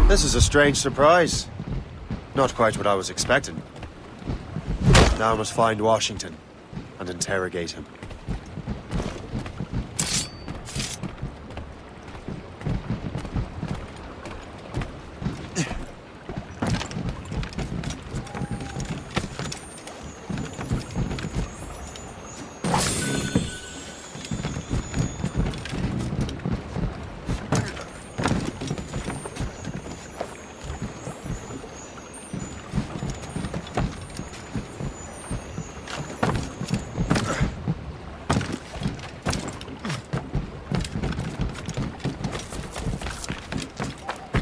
This is a strange surprise. Not quite what I was expecting. Now I must find Washington and interrogate him.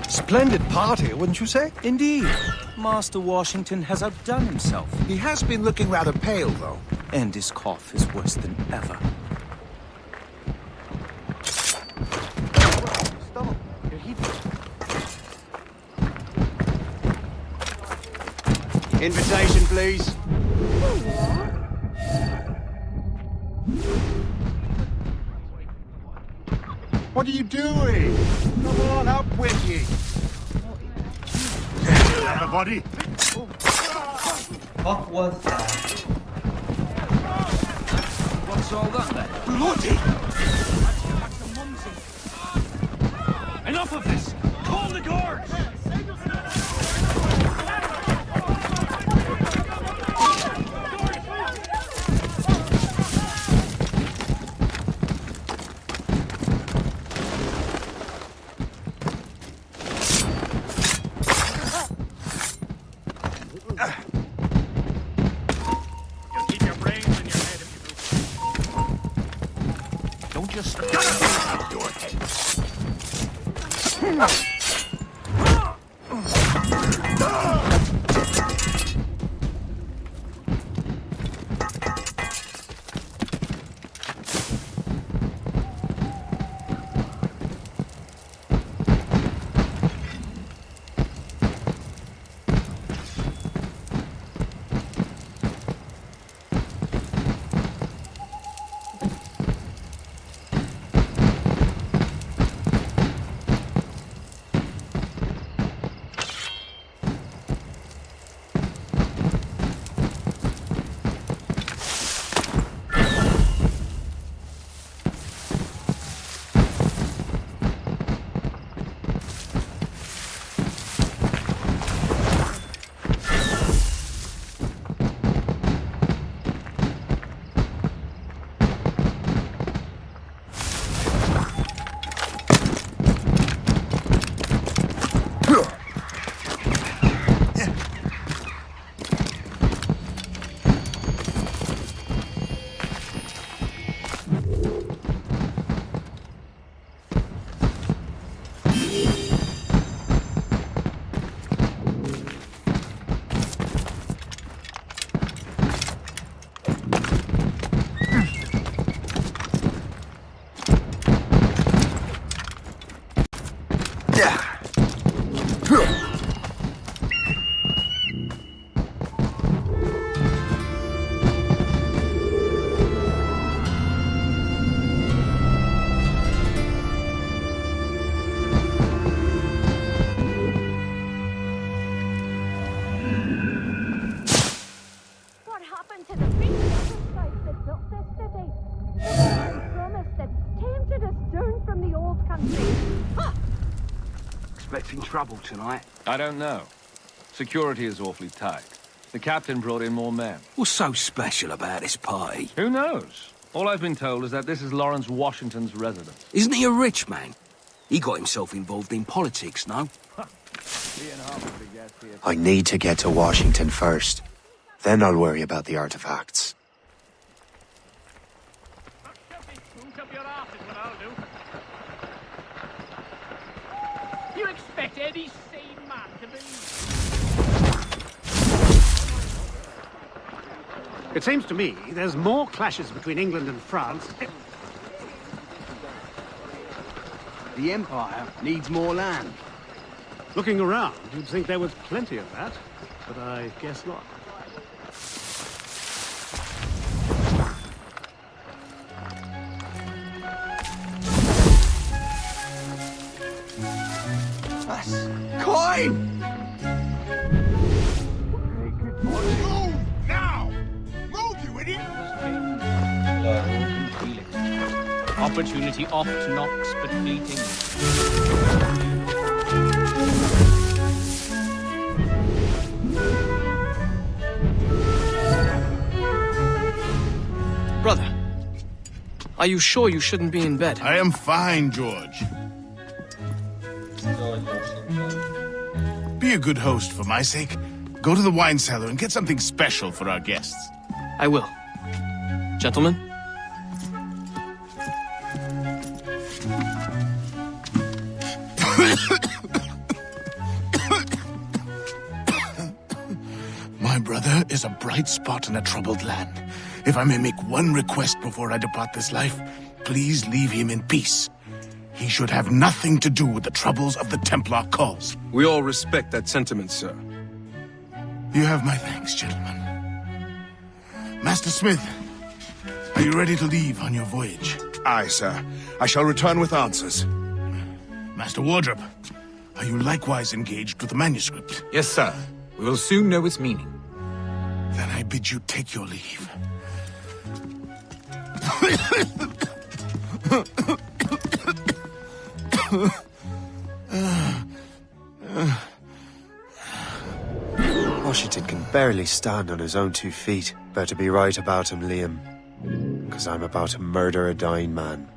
Splendid party, wouldn't you say? Indeed. Master Washington has outdone himself. He has been looking rather pale, though. And his cough is worse than ever. Invitation, please. What are you doing? Come on, up with you. Everybody. What was that? What's all that then? Bloody! Enough of this! Call the guards! Don't just... Your head. Expecting trouble tonight? I don't know. Security is awfully tight. The captain brought in more men. What's so special about this party? Who knows? All I've been told is that this is Lawrence Washington's residence. Isn't he a rich man? He got himself involved in politics, no? I need to get to Washington first. Then I'll worry about the artifacts. You expect any sane man to believe? It seems to me there's more clashes between England and France. The Empire needs more land. Looking around, you'd think there was plenty of that, but I guess not. Coin! Move now! Move, you idiot! Opportunity oft knocks, but fleeting. Brother, are you sure you shouldn't be in bed? I am fine, George. Be a good host for my sake. Go to the wine cellar and get something special for our guests. I will. Gentlemen? My brother is a bright spot in a troubled land. If I may make one request before I depart this life, please leave him in peace. He should have nothing to do with the troubles of the Templar cause. We all respect that sentiment, sir. You have my thanks, gentlemen. Master Smith, are you ready to leave on your voyage? Aye, sir. I shall return with answers. Master Wardrop, are you likewise engaged with the manuscript? Yes, sir. We will soon know its meaning. Then I bid you take your leave. Washington can barely stand on his own 2 feet. Better be right about him, Liam. Because I'm about to murder a dying man.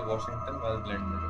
Washington while blended.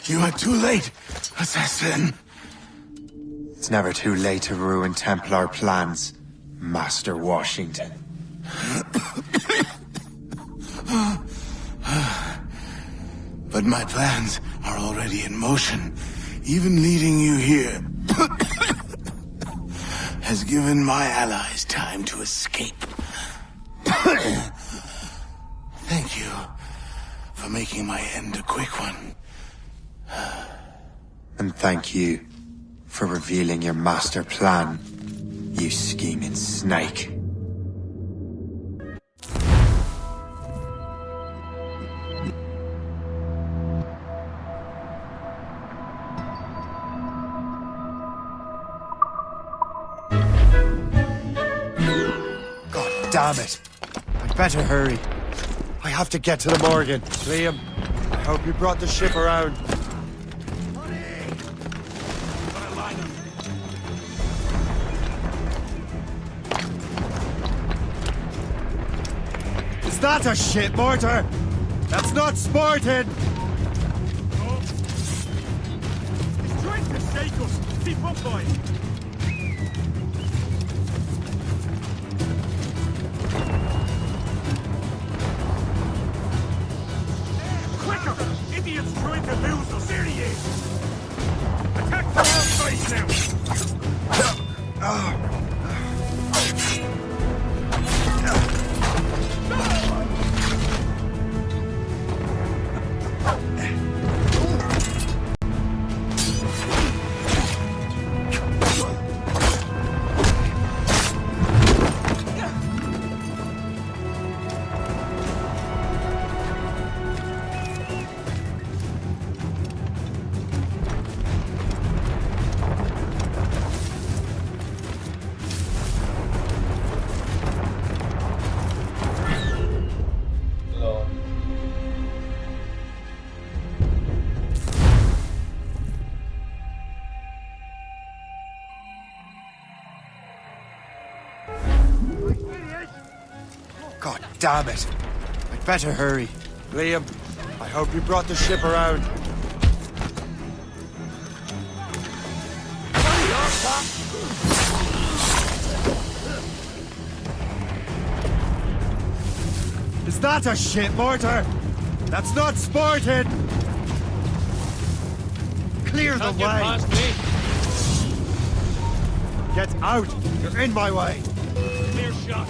You are too late, assassin. It's never too late to ruin Templar plans, Master Washington. But my plans are already in motion. Even leading you here has given my allies time to escape. Thank you for making my end a quick one. And thank you for revealing your master plan, you scheming snake. God damn it! I'd better hurry. I have to get to the Morgan. Liam, I hope you brought the ship around. Is that a shit mortar? That's not sporting! He's trying to shake us! Keep up, boy! Quicker! Idiot's trying to lose us! There he is! Attack from all sides now! God damn it! I'd better hurry. Liam, I hope you brought the ship around. Is that a shit mortar? That's not sporting! Clear the way! Get out! You're in my way! Clear shot.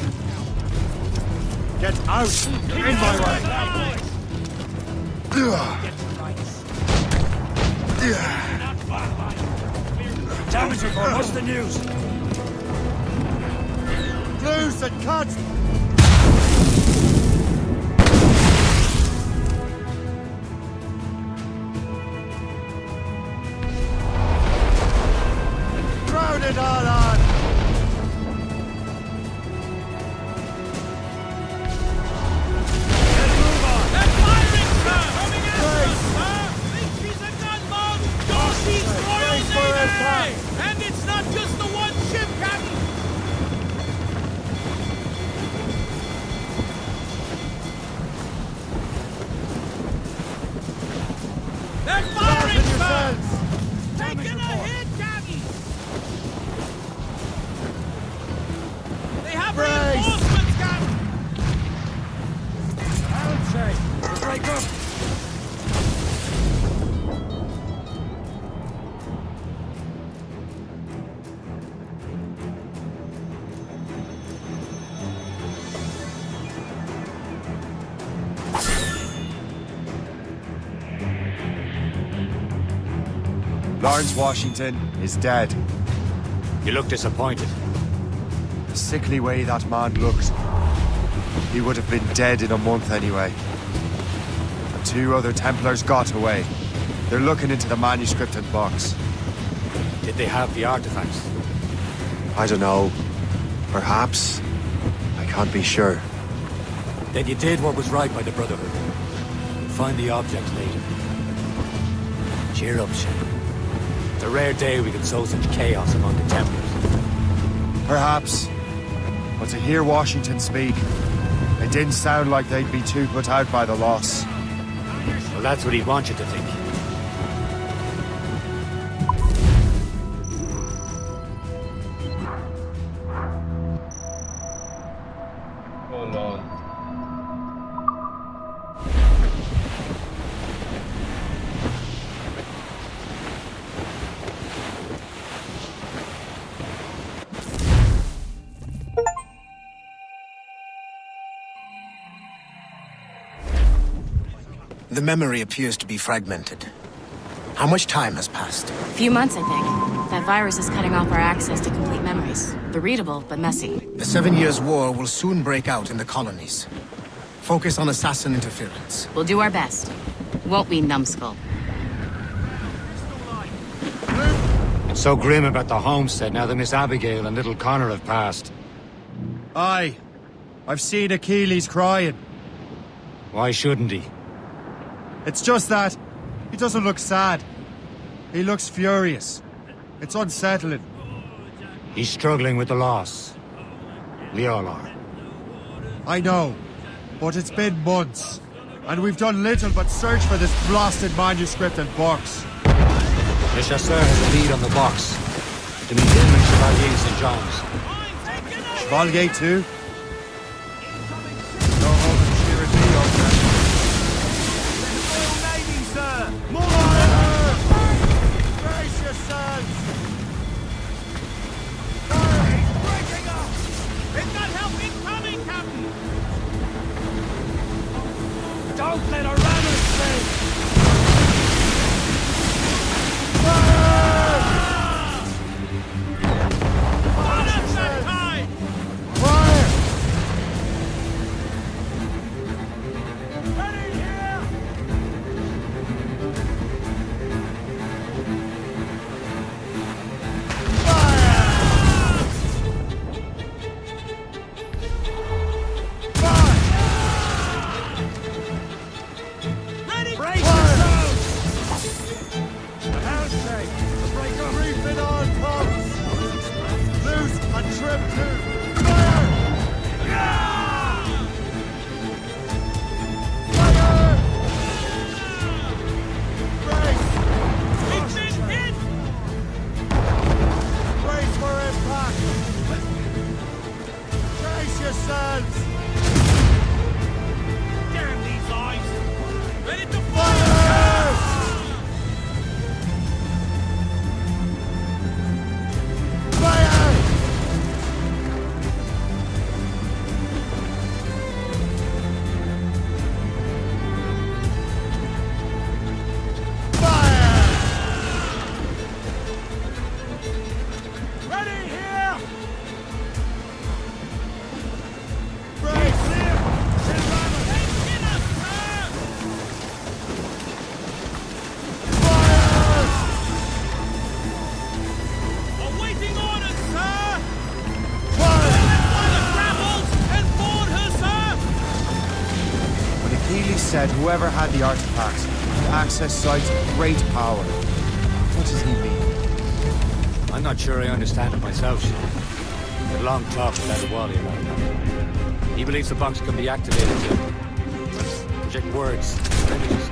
Get out! You're in my way! Damage report, what's the news? Loose and cut! Crowd it all on! Let's move on. They're firing, sir! Coming at us, sir! Think she's a gunboat? Dorsey's Royal Navy! And it's not just the one ship, Captain! They're firing, sir! Taking a hit, Captain! They have reinforcements, Captain! Break up! Lawrence Washington is dead. You look disappointed. The sickly way that man looked. He would have been dead in a month anyway. The 2 other Templars got away. They're looking into the manuscript and box. Did they have the artifacts? I don't know. Perhaps. I can't be sure. Then you did what was right by the Brotherhood. We'll find the objects later. Cheer up, Shep. It's a rare day we can sow such chaos among the Templars. Perhaps. But to hear Washington speak, it didn't sound like they'd be too put out by the loss. Well, that's what he'd want you to think. Hold on. The memory appears to be fragmented. How much time has passed? A few months, I think. That virus is cutting off our access to complete memories. They're readable, but messy. The 7 Years' War will soon break out in the colonies. Focus on assassin interference. We'll do our best. Won't we, numbskull? It's so grim about the homestead now that Miss Abigail and little Connor have passed. Aye. I've seen Achilles crying. Why shouldn't he? It's just that he doesn't look sad. He looks furious. It's unsettling. He's struggling with the loss. We all are. I know, but it's been months, and we've done little but search for this blasted manuscript and box. Le Chasseur has a lead on the box. To meet him and Chevalier St. John's. Chevalier too? No holding cheering me up then. Brace yourselves! He's breaking up! We've got help incoming, Captain! Don't let her run us, please! Run us that time! Fire! Ready here! Healy said whoever had the artifact could access sites of great power. What does he mean? I'm not sure I understand it myself, Sean. We had a long talk with Adewale about that. He believes the box can be activated to project words, images.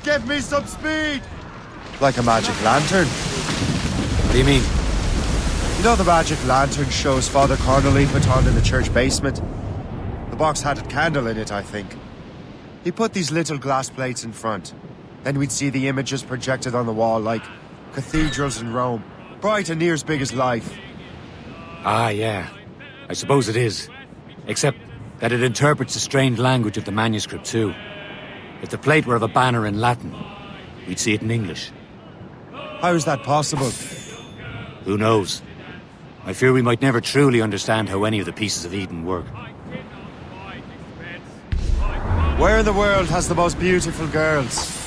Give me some speed! Like a magic lantern. What do you mean? You know the magic lantern shows Father Connolly put on in the church basement? The box had a candle in it, I think. He put these little glass plates in front. Then we'd see the images projected on the wall like cathedrals in Rome. Bright and near as big as life. Ah, yeah. I suppose it is. Except that it interprets the strange language of the manuscript too. If the plate were of a banner in Latin, we'd see it in English. How is that possible? Who knows? I fear we might never truly understand how any of the pieces of Eden work. Where in the world has the most beautiful girls?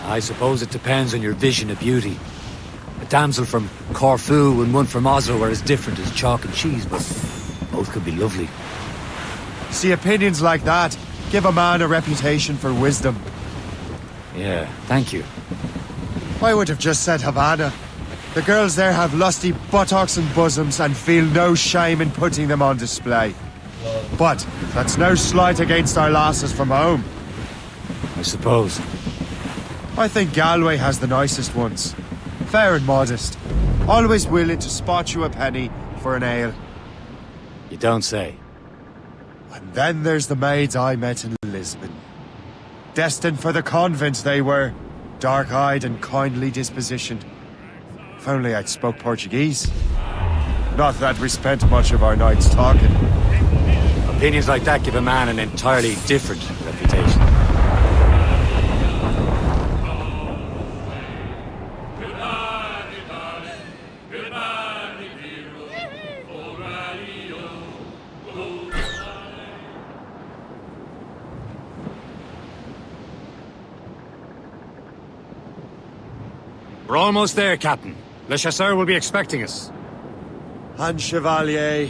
I suppose it depends on your vision of beauty. A damsel from Corfu and one from Oslo are as different as chalk and cheese, but both could be lovely. See, opinions like that give a man a reputation for wisdom. Yeah, thank you. I would have just said Havana. The girls there have lusty buttocks and bosoms and feel no shame in putting them on display. But that's no slight against our lasses from home. I suppose. I think Galway has the nicest ones. Fair and modest. Always willing to spot you a penny for an ale. You don't say. And then there's the maids I met in Lisbon. Destined for the convent they were. Dark-eyed and kindly dispositioned. If only I'd spoke Portuguese. Not that we spent much of our nights talking. Opinions like that give a man an entirely different reputation. We're almost there, Captain. Le Chasseur will be expecting us. And Chevalier.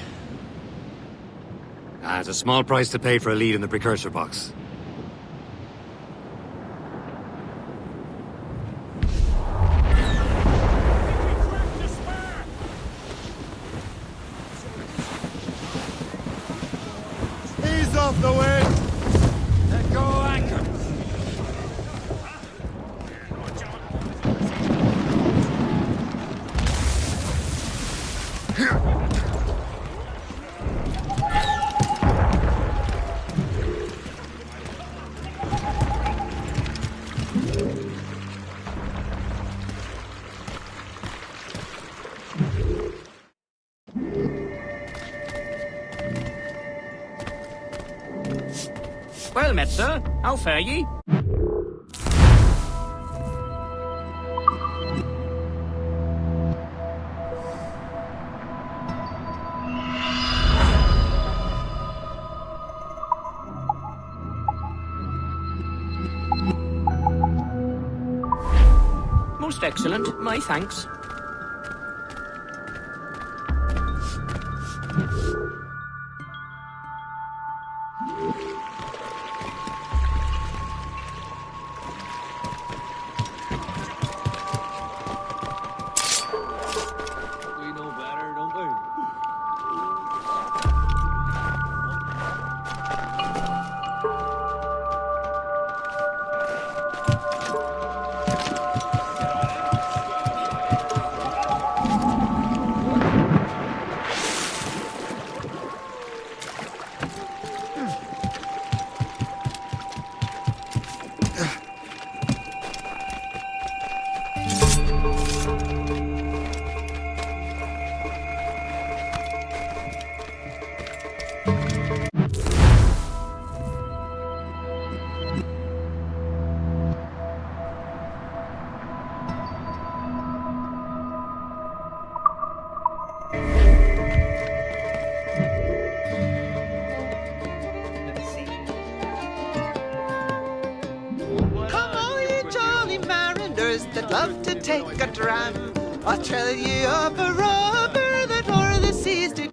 It's a small price to pay for a lead in the precursor box. Ease off the wind! Let go anchor! Well met, sir. How fare ye? Most excellent. My thanks. We know better, don't we? Come all you jolly mariners that love to take a dram. I'll tell you of a robber that o'er the seas did.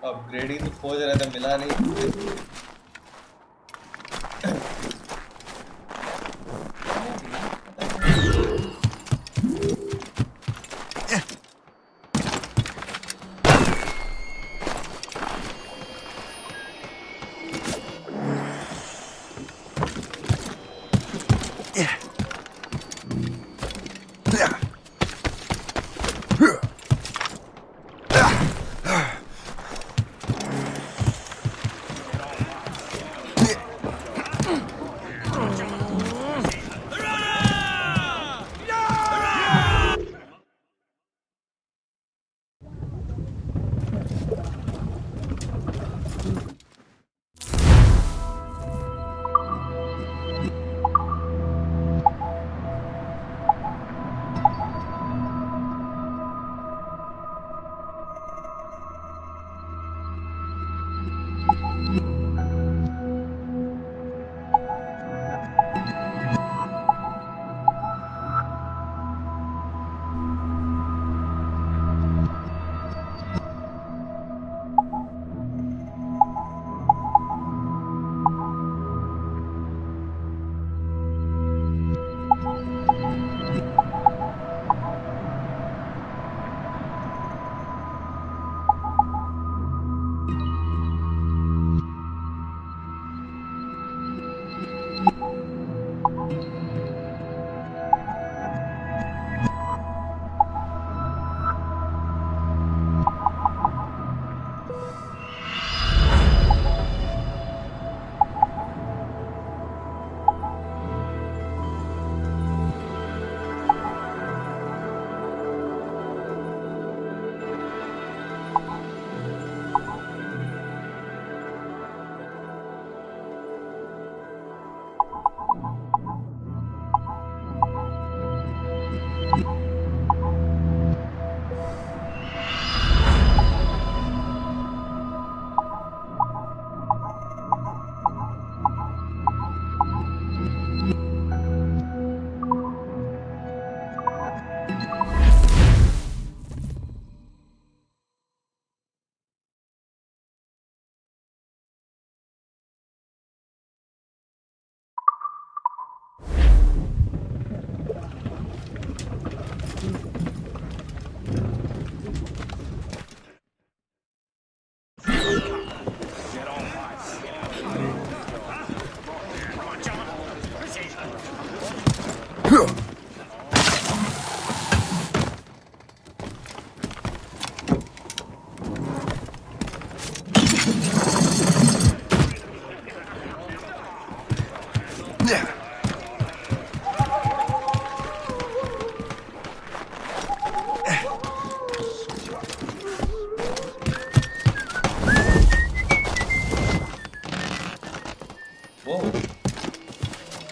Upgrading तो खोज रहा था, मिला नहीं। Whoa.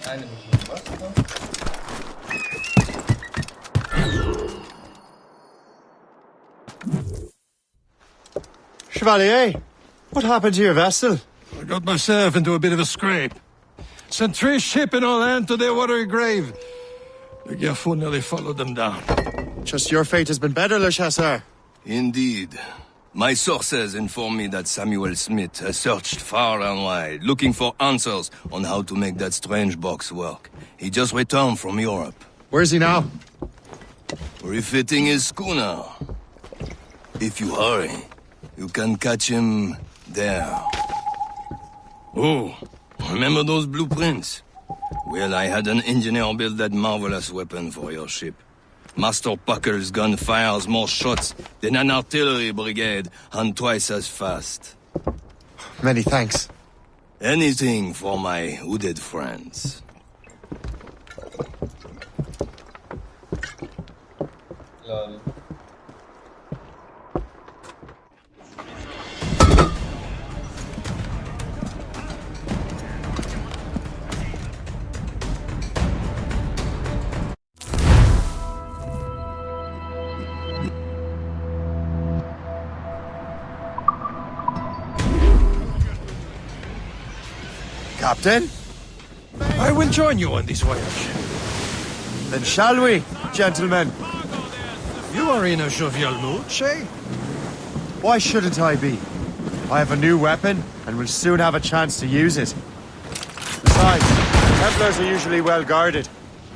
Animal. Chevalier, what happened to your vessel? I got myself into a bit of a scrape. Sent 3 ship in all hand to their watery grave. The Garfou nearly followed them down. Just your fate has been better, Le Chasseur. Indeed. My sources inform me that Samuel Smith has searched far and wide, looking for answers on how to make that strange box work. He just returned from Europe. Where's he now? Refitting his schooner. If you hurry, you can catch him there. Oh, remember those blueprints? Well, I had an engineer build that marvelous weapon for your ship. Master Puckle's gun fires more shots than an artillery brigade, and twice as fast. Many thanks. Anything for my hooded friends. Lol. Captain? I will join you on this voyage. Then shall we, gentlemen? You are in a jovial mood, Shay? Why shouldn't I be? I have a new weapon, and will soon have a chance to use it. Besides, Templars are usually well guarded,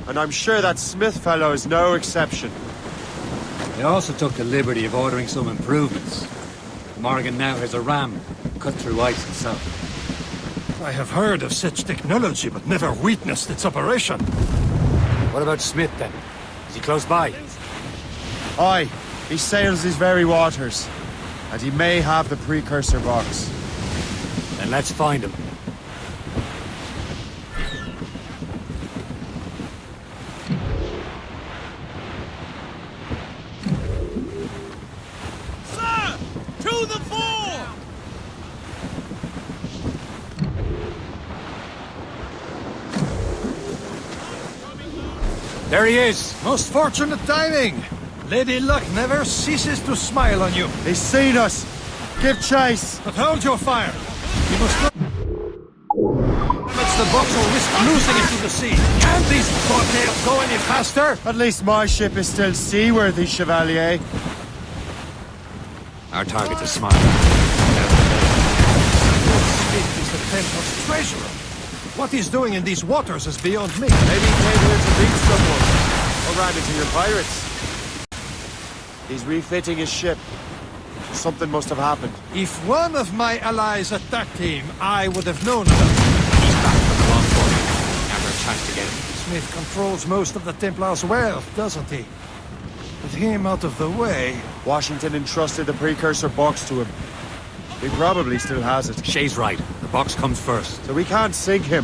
and I'm sure that Smith fellow is no exception. I also took the liberty of ordering some improvements. Morgan now has a ram cut through ice itself. I have heard of such technology, but never witnessed its operation. What about Smith, then? Is he close by? Aye, he sails these very waters, and he may have the precursor box. Then let's find him. Sir! To the fore! There he is! Most fortunate timing! Lady Luck never ceases to smile on you. He's seen us! Give chase! But hold your fire! You must not damage the box or risk losing it to the sea. Can't these bobtails go any faster? At least my ship is still seaworthy, Chevalier. Our target is smart. Smith is the Templar's treasurer. What he's doing in these waters is beyond me. Maybe he came here to meet someone, or ran into your pirates. He's refitting his ship. Something must have happened. If one of my allies attacked him, I would have known about it. He's back from the wrong point. Never a chance to get him. Smith controls most of the Templar's wealth, doesn't he? With him out of the way... Washington entrusted the precursor box to him. He probably still has it. Shay's right. The box comes first. So we can't sink him.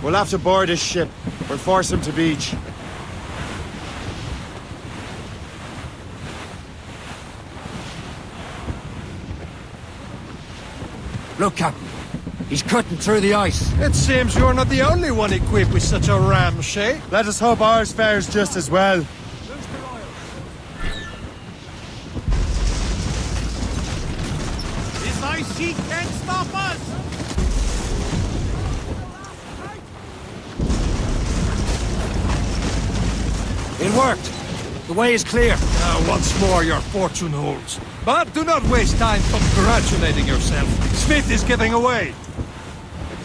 We'll have to board his ship, or force him to beach. Look, Captain. He's cutting through the ice. It seems you're not the only one equipped with such a ram, Shay. Let us hope ours fares just as well. This ice sheet can't stop us! It worked. The way is clear. Now, once more, your fortune holds. But do not waste time congratulating yourself. Smith is giving away.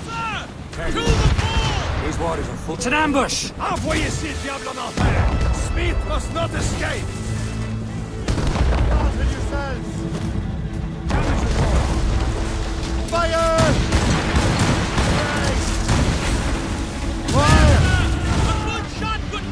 Sir! To the fore! These waters are full. It's an ambush! Envoyez ces diables en enfer! Smith must not escape! Guard yourselves! Fire! Fire! A good shot, good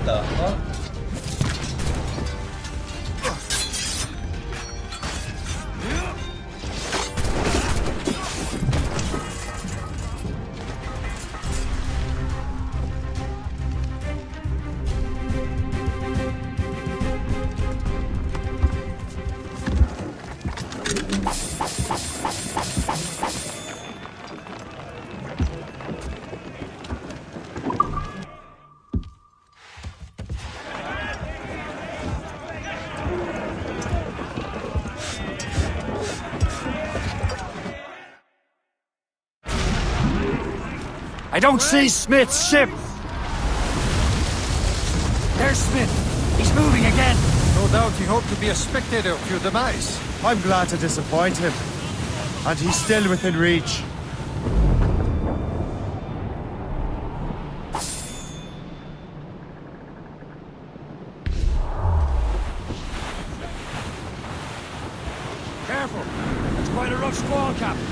the fuck? I don't see Smith's ship! There's Smith! He's moving again! No doubt he hoped to be a spectator of your demise. I'm glad to disappoint him. And he's still within reach. Careful! It's quite a rough squall, Captain.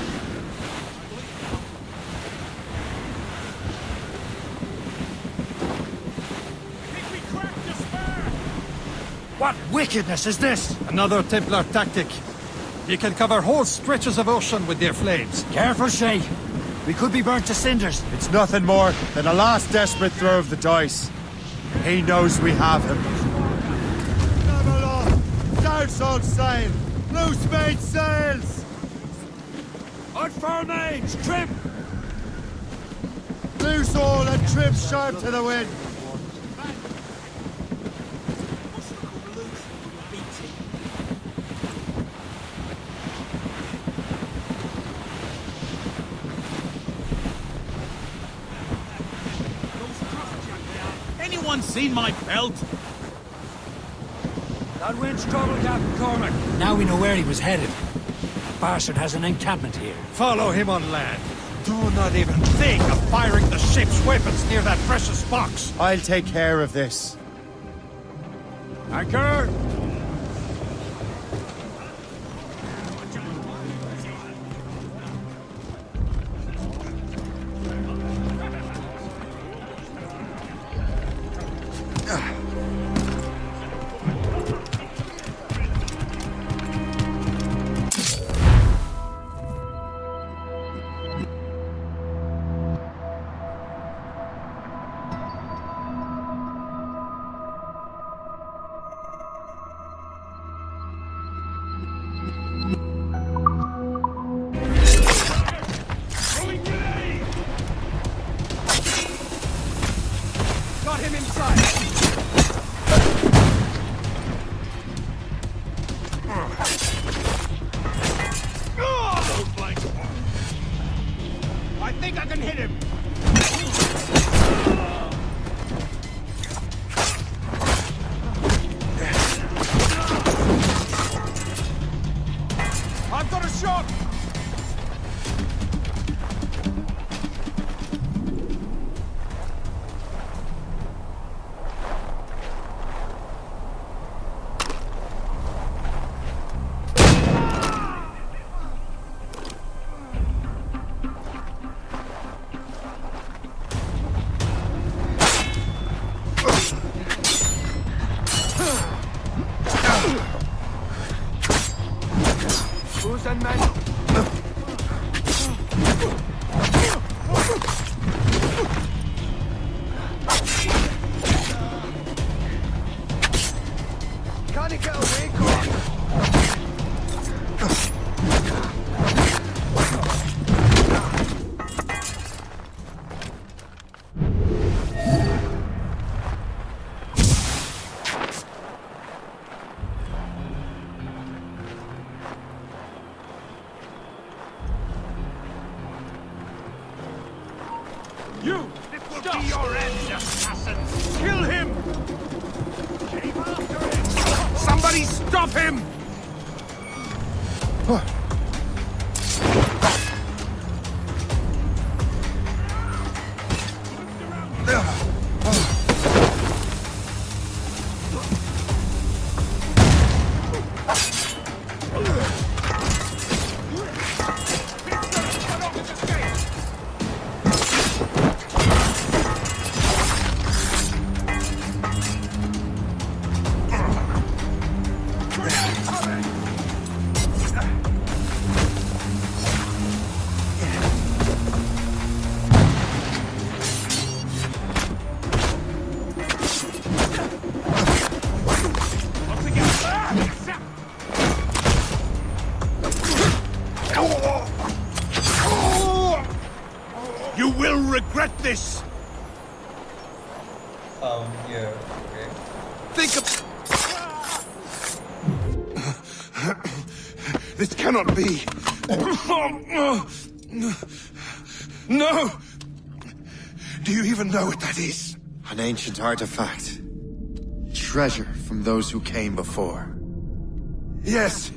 What wickedness is this? Another Templar tactic. You can cover whole stretches of ocean with their flames. Careful, Shay. We could be burnt to cinders. It's nothing more than a last desperate throw of the dice. He knows we have him. Level off! Douse all sail! Loose made sails! On four mains! Trim! Loose all and trim sharp to the wind! Anyone seen my belt? That wind's trouble, Captain Cormac. Now we know where he was headed. Bastard has an encampment here. Follow him on land. Do not even think of firing the ship's weapons near that precious box. I'll take care of this. Anchor! Got him inside! I think I can hit him! I've got a shot! Who's in man? Can't he get away, Cormac? You! This will be your end, assassin! Kill him! Keep after him! Somebody stop him! Here. Okay. Think of... This cannot be. No! Do you even know what that is? An ancient artifact. Treasure from those who came before. Yes.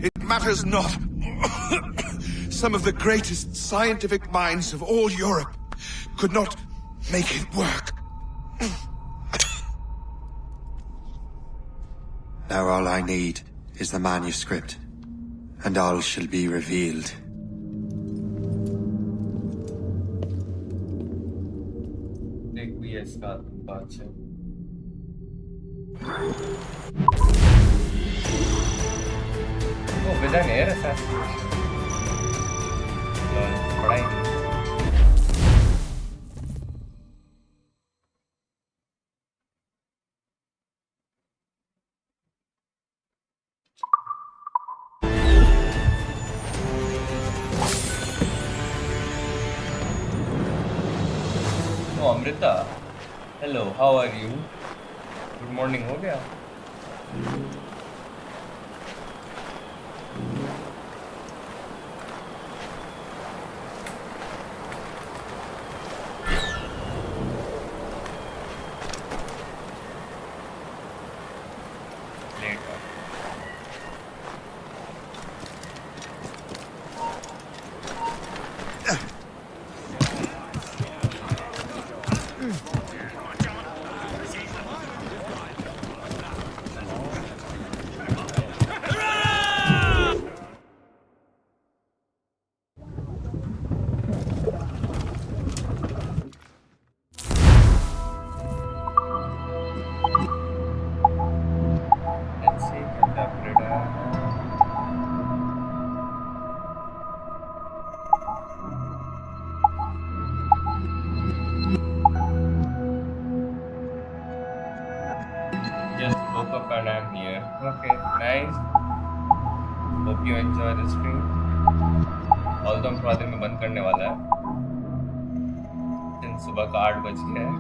It matters not. Some of the greatest scientific minds of all Europe could not make it work. Now all I need is the manuscript, and all shall be revealed. एक भी इसका बात है। Oh, with an air assassination. बड़ा ही। Amrita, hello, how are you? Good morning हो गया? Okay, nice. Hope you enjoy the stream. Although हम थोड़ा देर में बंद करने वाला है, दिन सुबह का 8 बज गया है।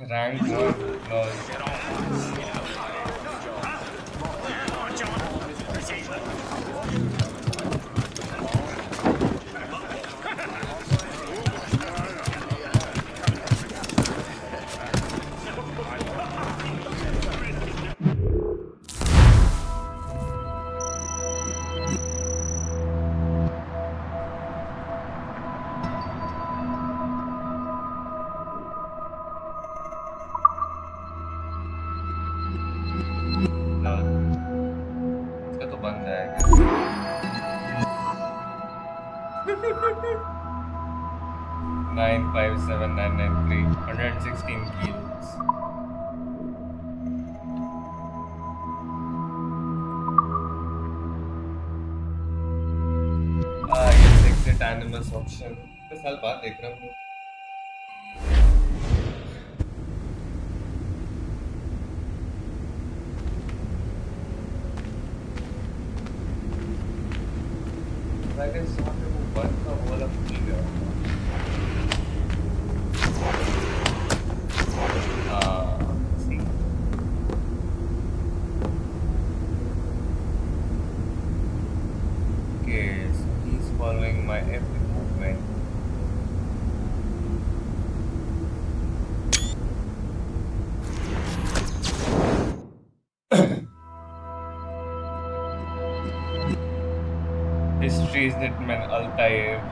Rank 1, lol. इसका तो बंद है क्या? 957993 116 kills. Yes, exit animus option. मैं साल बाद देख रहा हूँ। I guess something will burn the whole of India. See. Okay, so he's following my every movement. History is not man Altair.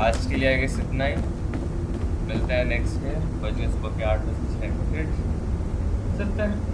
आज के लिए आई गेस इतना ही। मिलते हैं नेक्स्ट डे, बजे सुबह के 8 बजे 6 मिनट। चलते हैं।